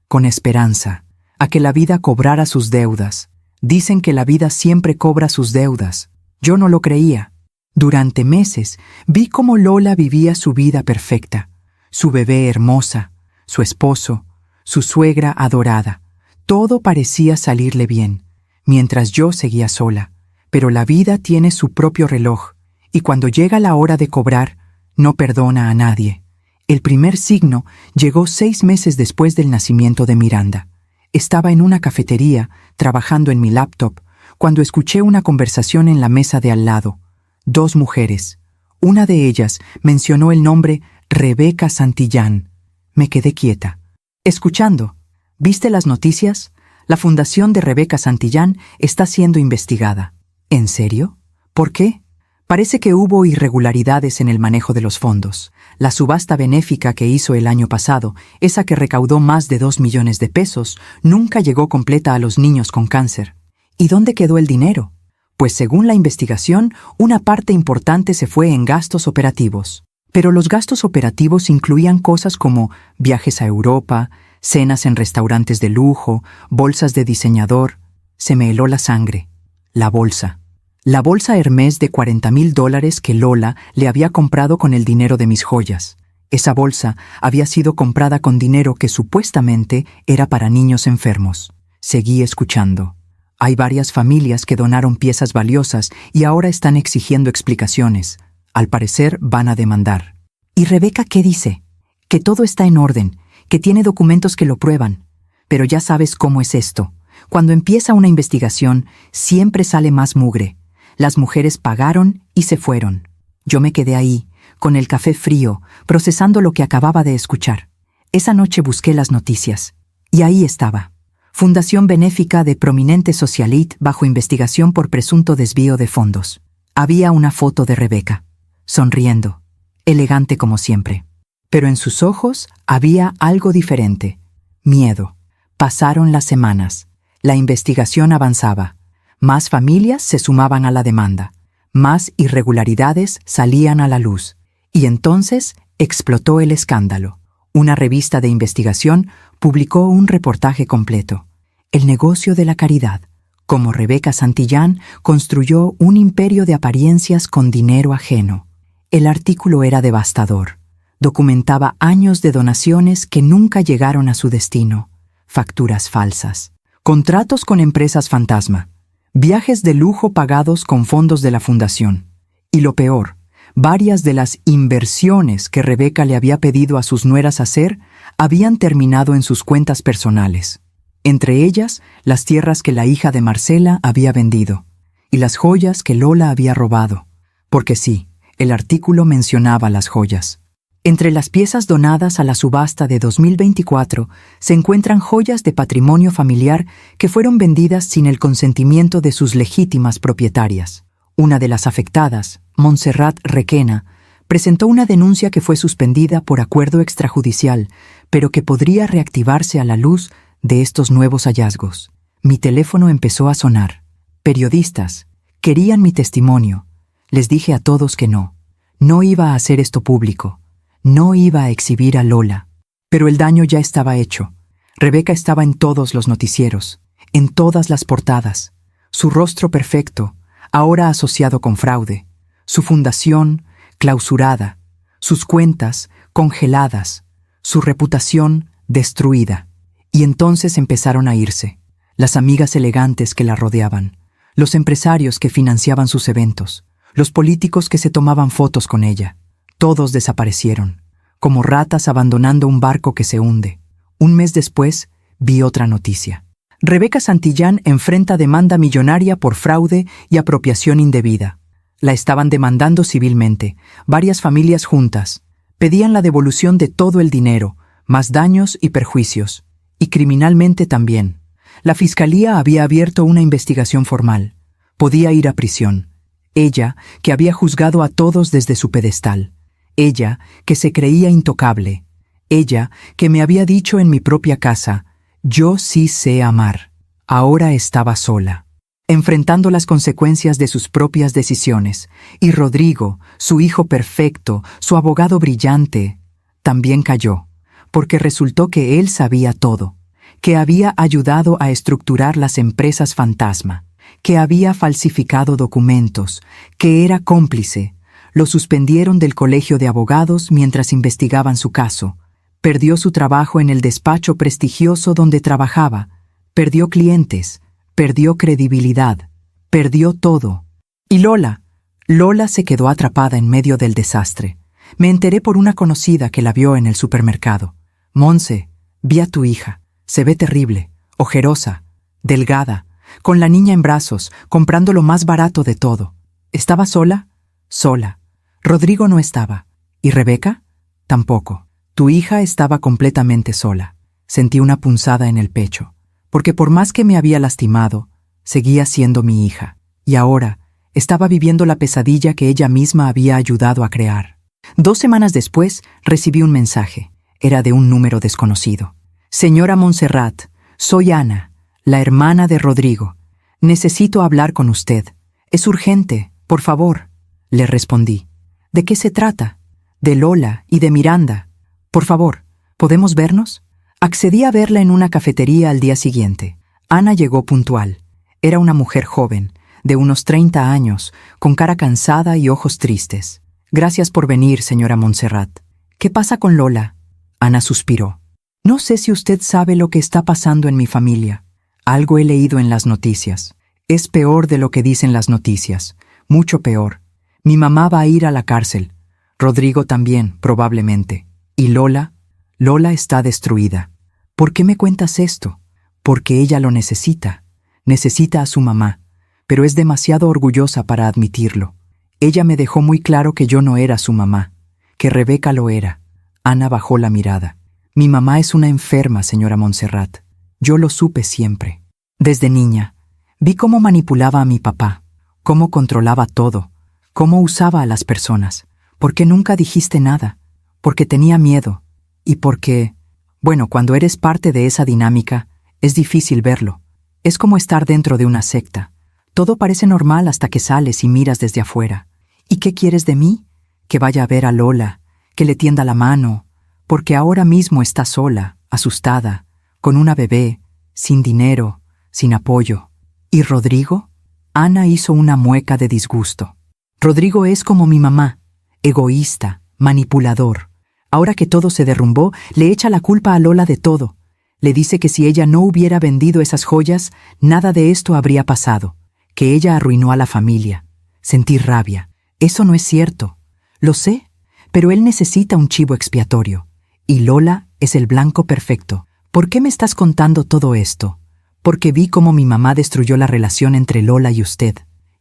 con esperanza, a que la vida cobrara sus deudas. Dicen que la vida siempre cobra sus deudas. Yo no lo creía. Durante meses vi cómo Lola vivía su vida perfecta, su bebé hermosa, su esposo, su suegra adorada. Todo parecía salirle bien, mientras yo seguía sola. Pero la vida tiene su propio reloj, y cuando llega la hora de cobrar, no perdona a nadie. El primer signo llegó 6 meses después del nacimiento de Miranda. Estaba en una cafetería, trabajando en mi laptop, cuando escuché una conversación en la mesa de al lado. 2 mujeres. Una de ellas mencionó el nombre Rebeca Santillán. Me quedé quieta, escuchando. ¿Viste las noticias? La fundación de Rebeca Santillán está siendo investigada. ¿En serio? ¿Por qué? Parece que hubo irregularidades en el manejo de los fondos. La subasta benéfica que hizo el año pasado, esa que recaudó más de 2 millones de pesos, nunca llegó completa a los niños con cáncer. ¿Y dónde quedó el dinero? Pues según la investigación, una parte importante se fue en gastos operativos. Pero los gastos operativos incluían cosas como viajes a Europa, cenas en restaurantes de lujo, bolsas de diseñador. Se me heló la sangre. La bolsa. La bolsa Hermès de $40,000 que Lola le había comprado con el dinero de mis joyas. Esa bolsa había sido comprada con dinero que supuestamente era para niños enfermos. Seguí escuchando. Hay varias familias que donaron piezas valiosas y ahora están exigiendo explicaciones. Al parecer van a demandar. ¿Y Rebeca qué dice? Que todo está en orden, que tiene documentos que lo prueban. Pero ya sabes cómo es esto. Cuando empieza una investigación, siempre sale más mugre. Las mujeres pagaron y se fueron. Yo me quedé ahí, con el café frío, procesando lo que acababa de escuchar. Esa noche busqué las noticias. Y ahí estaba. Fundación benéfica de prominente socialite bajo investigación por presunto desvío de fondos. Había una foto de Rebeca, sonriendo, elegante como siempre. Pero en sus ojos había algo diferente. Miedo. Pasaron las semanas. La investigación avanzaba. Más familias se sumaban a la demanda. Más irregularidades salían a la luz. Y entonces explotó el escándalo. Una revista de investigación publicó un reportaje completo. El negocio de la caridad. Cómo Rebeca Santillán construyó un imperio de apariencias con dinero ajeno. El artículo era devastador. Documentaba años de donaciones que nunca llegaron a su destino. Facturas falsas. Contratos con empresas fantasma. Viajes de lujo pagados con fondos de la fundación. Y lo peor, varias de las inversiones que Rebeca le había pedido a sus nueras hacer habían terminado en sus cuentas personales. Entre ellas, las tierras que la hija de Marcela había vendido y las joyas que Lola había robado. Porque sí, el artículo mencionaba las joyas. Entre las piezas donadas a la subasta de 2024 se encuentran joyas de patrimonio familiar que fueron vendidas sin el consentimiento de sus legítimas propietarias. Una de las afectadas, Montserrat Requena, presentó una denuncia que fue suspendida por acuerdo extrajudicial, pero que podría reactivarse a la luz de estos nuevos hallazgos. Mi teléfono empezó a sonar. Periodistas querían mi testimonio. Les dije a todos que no. No iba a hacer esto público. No iba a exhibir a Lola. Pero el daño ya estaba hecho. Rebeca estaba en todos los noticieros, en todas las portadas. Su rostro perfecto, ahora asociado con fraude. Su fundación clausurada. Sus cuentas congeladas. Su reputación destruida. Y entonces empezaron a irse. Las amigas elegantes que la rodeaban. Los empresarios que financiaban sus eventos. Los políticos que se tomaban fotos con ella. Todos desaparecieron, como ratas abandonando un barco que se hunde. Un mes después, vi otra noticia. Rebeca Santillán enfrenta demanda millonaria por fraude y apropiación indebida. La estaban demandando civilmente, varias familias juntas. Pedían la devolución de todo el dinero, más daños y perjuicios. Y criminalmente también. La fiscalía había abierto una investigación formal. Podía ir a prisión. Ella, que había juzgado a todos desde su pedestal. Ella, que se creía intocable. Ella, que me había dicho en mi propia casa, yo sí sé amar. Ahora estaba sola, enfrentando las consecuencias de sus propias decisiones. Y Rodrigo, su hijo perfecto, su abogado brillante, también cayó, porque resultó que él sabía todo, que había ayudado a estructurar las empresas fantasma, que había falsificado documentos, que era cómplice. Lo suspendieron del colegio de abogados mientras investigaban su caso. Perdió su trabajo en el despacho prestigioso donde trabajaba. Perdió clientes, perdió credibilidad, perdió todo. Y Lola se quedó atrapada en medio del desastre. Me enteré por una conocida que la vio en el supermercado. Monse, vi a tu hija. Se ve terrible, ojerosa, delgada, con la niña en brazos, comprando lo más barato de todo. ¿Estaba sola? Sola. Rodrigo no estaba. ¿Y Rebeca? Tampoco. Tu hija estaba completamente sola. Sentí una punzada en el pecho, porque por más que me había lastimado, seguía siendo mi hija. Y ahora estaba viviendo la pesadilla que ella misma había ayudado a crear. 2 semanas después, recibí un mensaje. Era de un número desconocido. Señora Montserrat, soy Ana, la hermana de Rodrigo. Necesito hablar con usted. Es urgente, por favor. Le respondí. ¿De qué se trata? De Lola y de Miranda. Por favor, ¿podemos vernos? Accedí a verla en una cafetería al día siguiente. Ana llegó puntual. Era una mujer joven, de unos 30 años, con cara cansada y ojos tristes. Gracias por venir, señora Montserrat. ¿Qué pasa con Lola? Ana suspiró. No sé si usted sabe lo que está pasando en mi familia. Algo he leído en las noticias. Es peor de lo que dicen las noticias. Mucho peor. Mi mamá va a ir a la cárcel. Rodrigo también, probablemente. ¿Y Lola? Lola está destruida. ¿Por qué me cuentas esto? Porque ella lo necesita. Necesita a su mamá, pero es demasiado orgullosa para admitirlo. Ella me dejó muy claro que yo no era su mamá, que Rebeca lo era. Ana bajó la mirada. Mi mamá es una enferma, señora Montserrat. Yo lo supe siempre. Desde niña, vi cómo manipulaba a mi papá, cómo controlaba todo, cómo usaba a las personas. ¿Por qué nunca dijiste nada? Porque tenía miedo. Y porque, bueno, cuando eres parte de esa dinámica, es difícil verlo. Es como estar dentro de una secta. Todo parece normal hasta que sales y miras desde afuera. ¿Y qué quieres de mí? Que vaya a ver a Lola, que le tienda la mano, porque ahora mismo está sola, asustada, con una bebé, sin dinero, sin apoyo. ¿Y Rodrigo? Ana hizo una mueca de disgusto. Rodrigo es como mi mamá, egoísta, manipulador. Ahora que todo se derrumbó, le echa la culpa a Lola de todo. Le dice que si ella no hubiera vendido esas joyas, nada de esto habría pasado, que ella arruinó a la familia. Sentí rabia. Eso no es cierto. Lo sé, pero él necesita un chivo expiatorio. Y Lola es el blanco perfecto. ¿Por qué me estás contando todo esto? Porque vi cómo mi mamá destruyó la relación entre Lola y usted.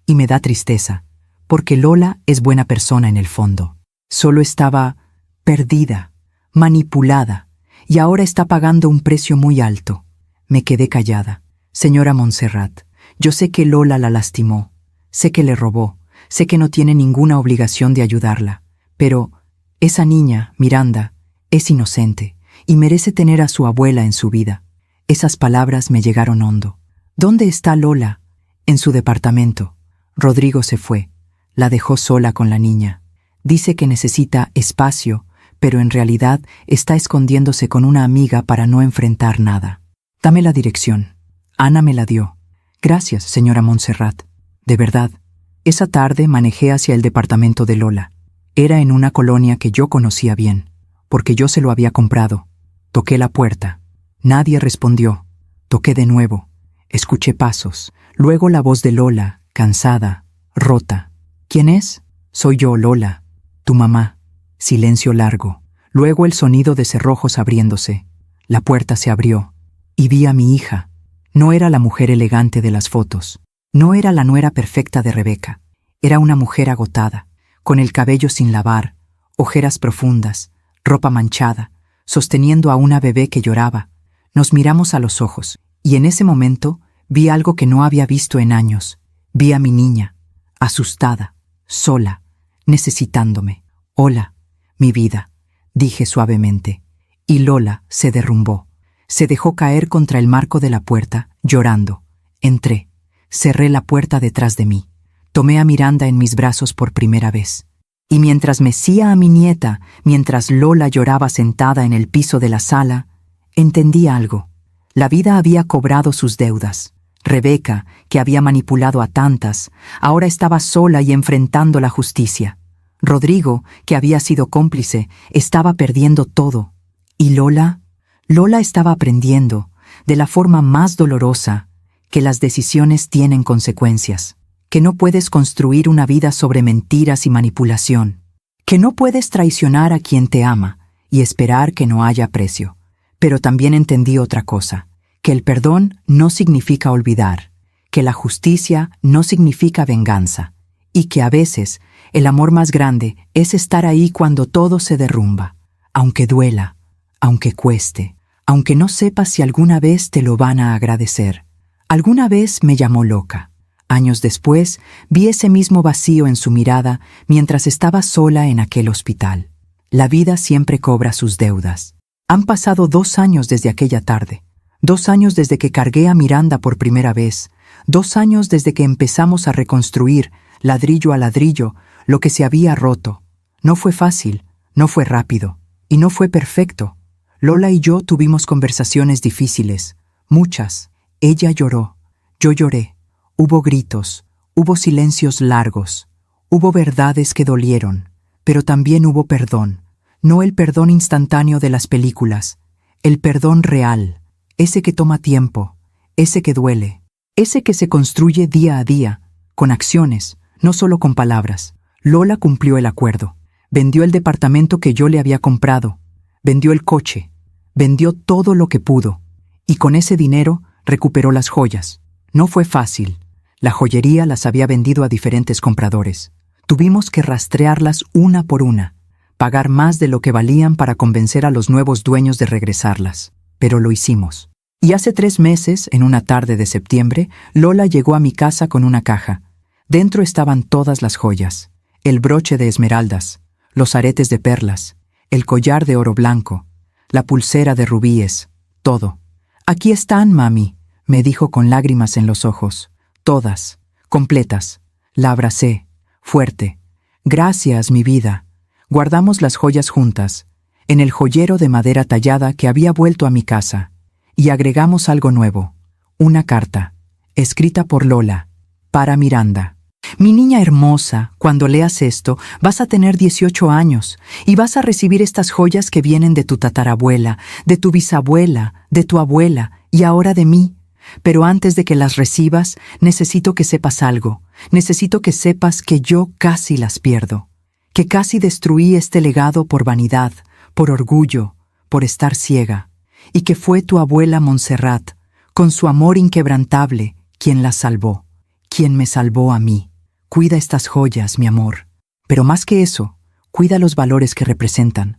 Y me da tristeza, porque Lola es buena persona en el fondo. Solo estaba perdida, manipulada, y ahora está pagando un precio muy alto. Me quedé callada. Señora Montserrat, yo sé que Lola la lastimó, sé que le robó, sé que no tiene ninguna obligación de ayudarla, pero esa niña, Miranda, es inocente y merece tener a su abuela en su vida. Esas palabras me llegaron hondo. ¿Dónde está Lola? En su departamento. Rodrigo se fue. La dejó sola con la niña. Dice que necesita espacio, pero en realidad está escondiéndose con una amiga para no enfrentar nada. Dame la dirección. Ana me la dio. Gracias, señora Montserrat. De verdad. Esa tarde manejé hacia el departamento de Lola. Era en una colonia que yo conocía bien, porque yo se lo había comprado. Toqué la puerta. Nadie respondió. Toqué de nuevo. Escuché pasos. Luego la voz de Lola, cansada, rota. ¿Quién es? Soy yo, Lola. Tu mamá. Silencio largo. Luego el sonido de cerrojos abriéndose. La puerta se abrió. Y vi a mi hija. No era la mujer elegante de las fotos. No era la nuera perfecta de Rebeca. Era una mujer agotada, con el cabello sin lavar, ojeras profundas, ropa manchada, sosteniendo a una bebé que lloraba. Nos miramos a los ojos, y en ese momento vi algo que no había visto en años. Vi a mi niña, asustada, sola, necesitándome. Hola, mi vida, dije suavemente, y Lola se derrumbó. Se dejó caer contra el marco de la puerta, llorando. Entré. Cerré la puerta detrás de mí. Tomé a Miranda en mis brazos por primera vez. Y mientras mecía a mi nieta, mientras Lola lloraba sentada en el piso de la sala, entendí algo. La vida había cobrado sus deudas. Rebeca, que había manipulado a tantas, ahora estaba sola y enfrentando la justicia. Rodrigo, que había sido cómplice, estaba perdiendo todo. ¿Y Lola? Lola estaba aprendiendo, de la forma más dolorosa, que las decisiones tienen consecuencias, que no puedes construir una vida sobre mentiras y manipulación, que no puedes traicionar a quien te ama y esperar que no haya precio. Pero también entendí otra cosa, que el perdón no significa olvidar, que la justicia no significa venganza, y que a veces el amor más grande es estar ahí cuando todo se derrumba, aunque duela, aunque cueste, aunque no sepas si alguna vez te lo van a agradecer. Alguna vez me llamó loca. Años después, vi ese mismo vacío en su mirada mientras estaba sola en aquel hospital. La vida siempre cobra sus deudas. Han pasado 2 años desde aquella tarde. 2 años desde que cargué a Miranda por primera vez. 2 años desde que empezamos a reconstruir, ladrillo a ladrillo, lo que se había roto. No fue fácil, no fue rápido, y no fue perfecto. Lola y yo tuvimos conversaciones difíciles, muchas. Ella lloró, yo lloré. Hubo gritos, hubo silencios largos, hubo verdades que dolieron, pero también hubo perdón. No el perdón instantáneo de las películas, el perdón real, ese que toma tiempo, ese que duele, ese que se construye día a día, con acciones, no solo con palabras. Lola cumplió el acuerdo, vendió el departamento que yo le había comprado, vendió el coche, vendió todo lo que pudo, y con ese dinero recuperó las joyas. No fue fácil. La joyería las había vendido a diferentes compradores. Tuvimos que rastrearlas una por una, pagar más de lo que valían para convencer a los nuevos dueños de regresarlas. Pero lo hicimos. Y hace 3 meses, en una tarde de septiembre, Lola llegó a mi casa con una caja. Dentro estaban todas las joyas, el broche de esmeraldas, los aretes de perlas, el collar de oro blanco, la pulsera de rubíes, todo. «Aquí están, mami», me dijo con lágrimas en los ojos. Todas, completas. La abracé, fuerte. «Gracias, mi vida». Guardamos las joyas juntas, en el joyero de madera tallada que había vuelto a mi casa, y agregamos algo nuevo, una carta, escrita por Lola, para Miranda. «Mi niña hermosa, cuando leas esto, vas a tener 18 años, y vas a recibir estas joyas que vienen de tu tatarabuela, de tu bisabuela, de tu abuela, y ahora de mí. Pero antes de que las recibas, necesito que sepas algo. Necesito que sepas que yo casi las pierdo, que casi destruí este legado por vanidad, por orgullo, por estar ciega, y que fue tu abuela Montserrat, con su amor inquebrantable, quien las salvó, quien me salvó a mí. Cuida estas joyas, mi amor, pero más que eso, cuida los valores que representan.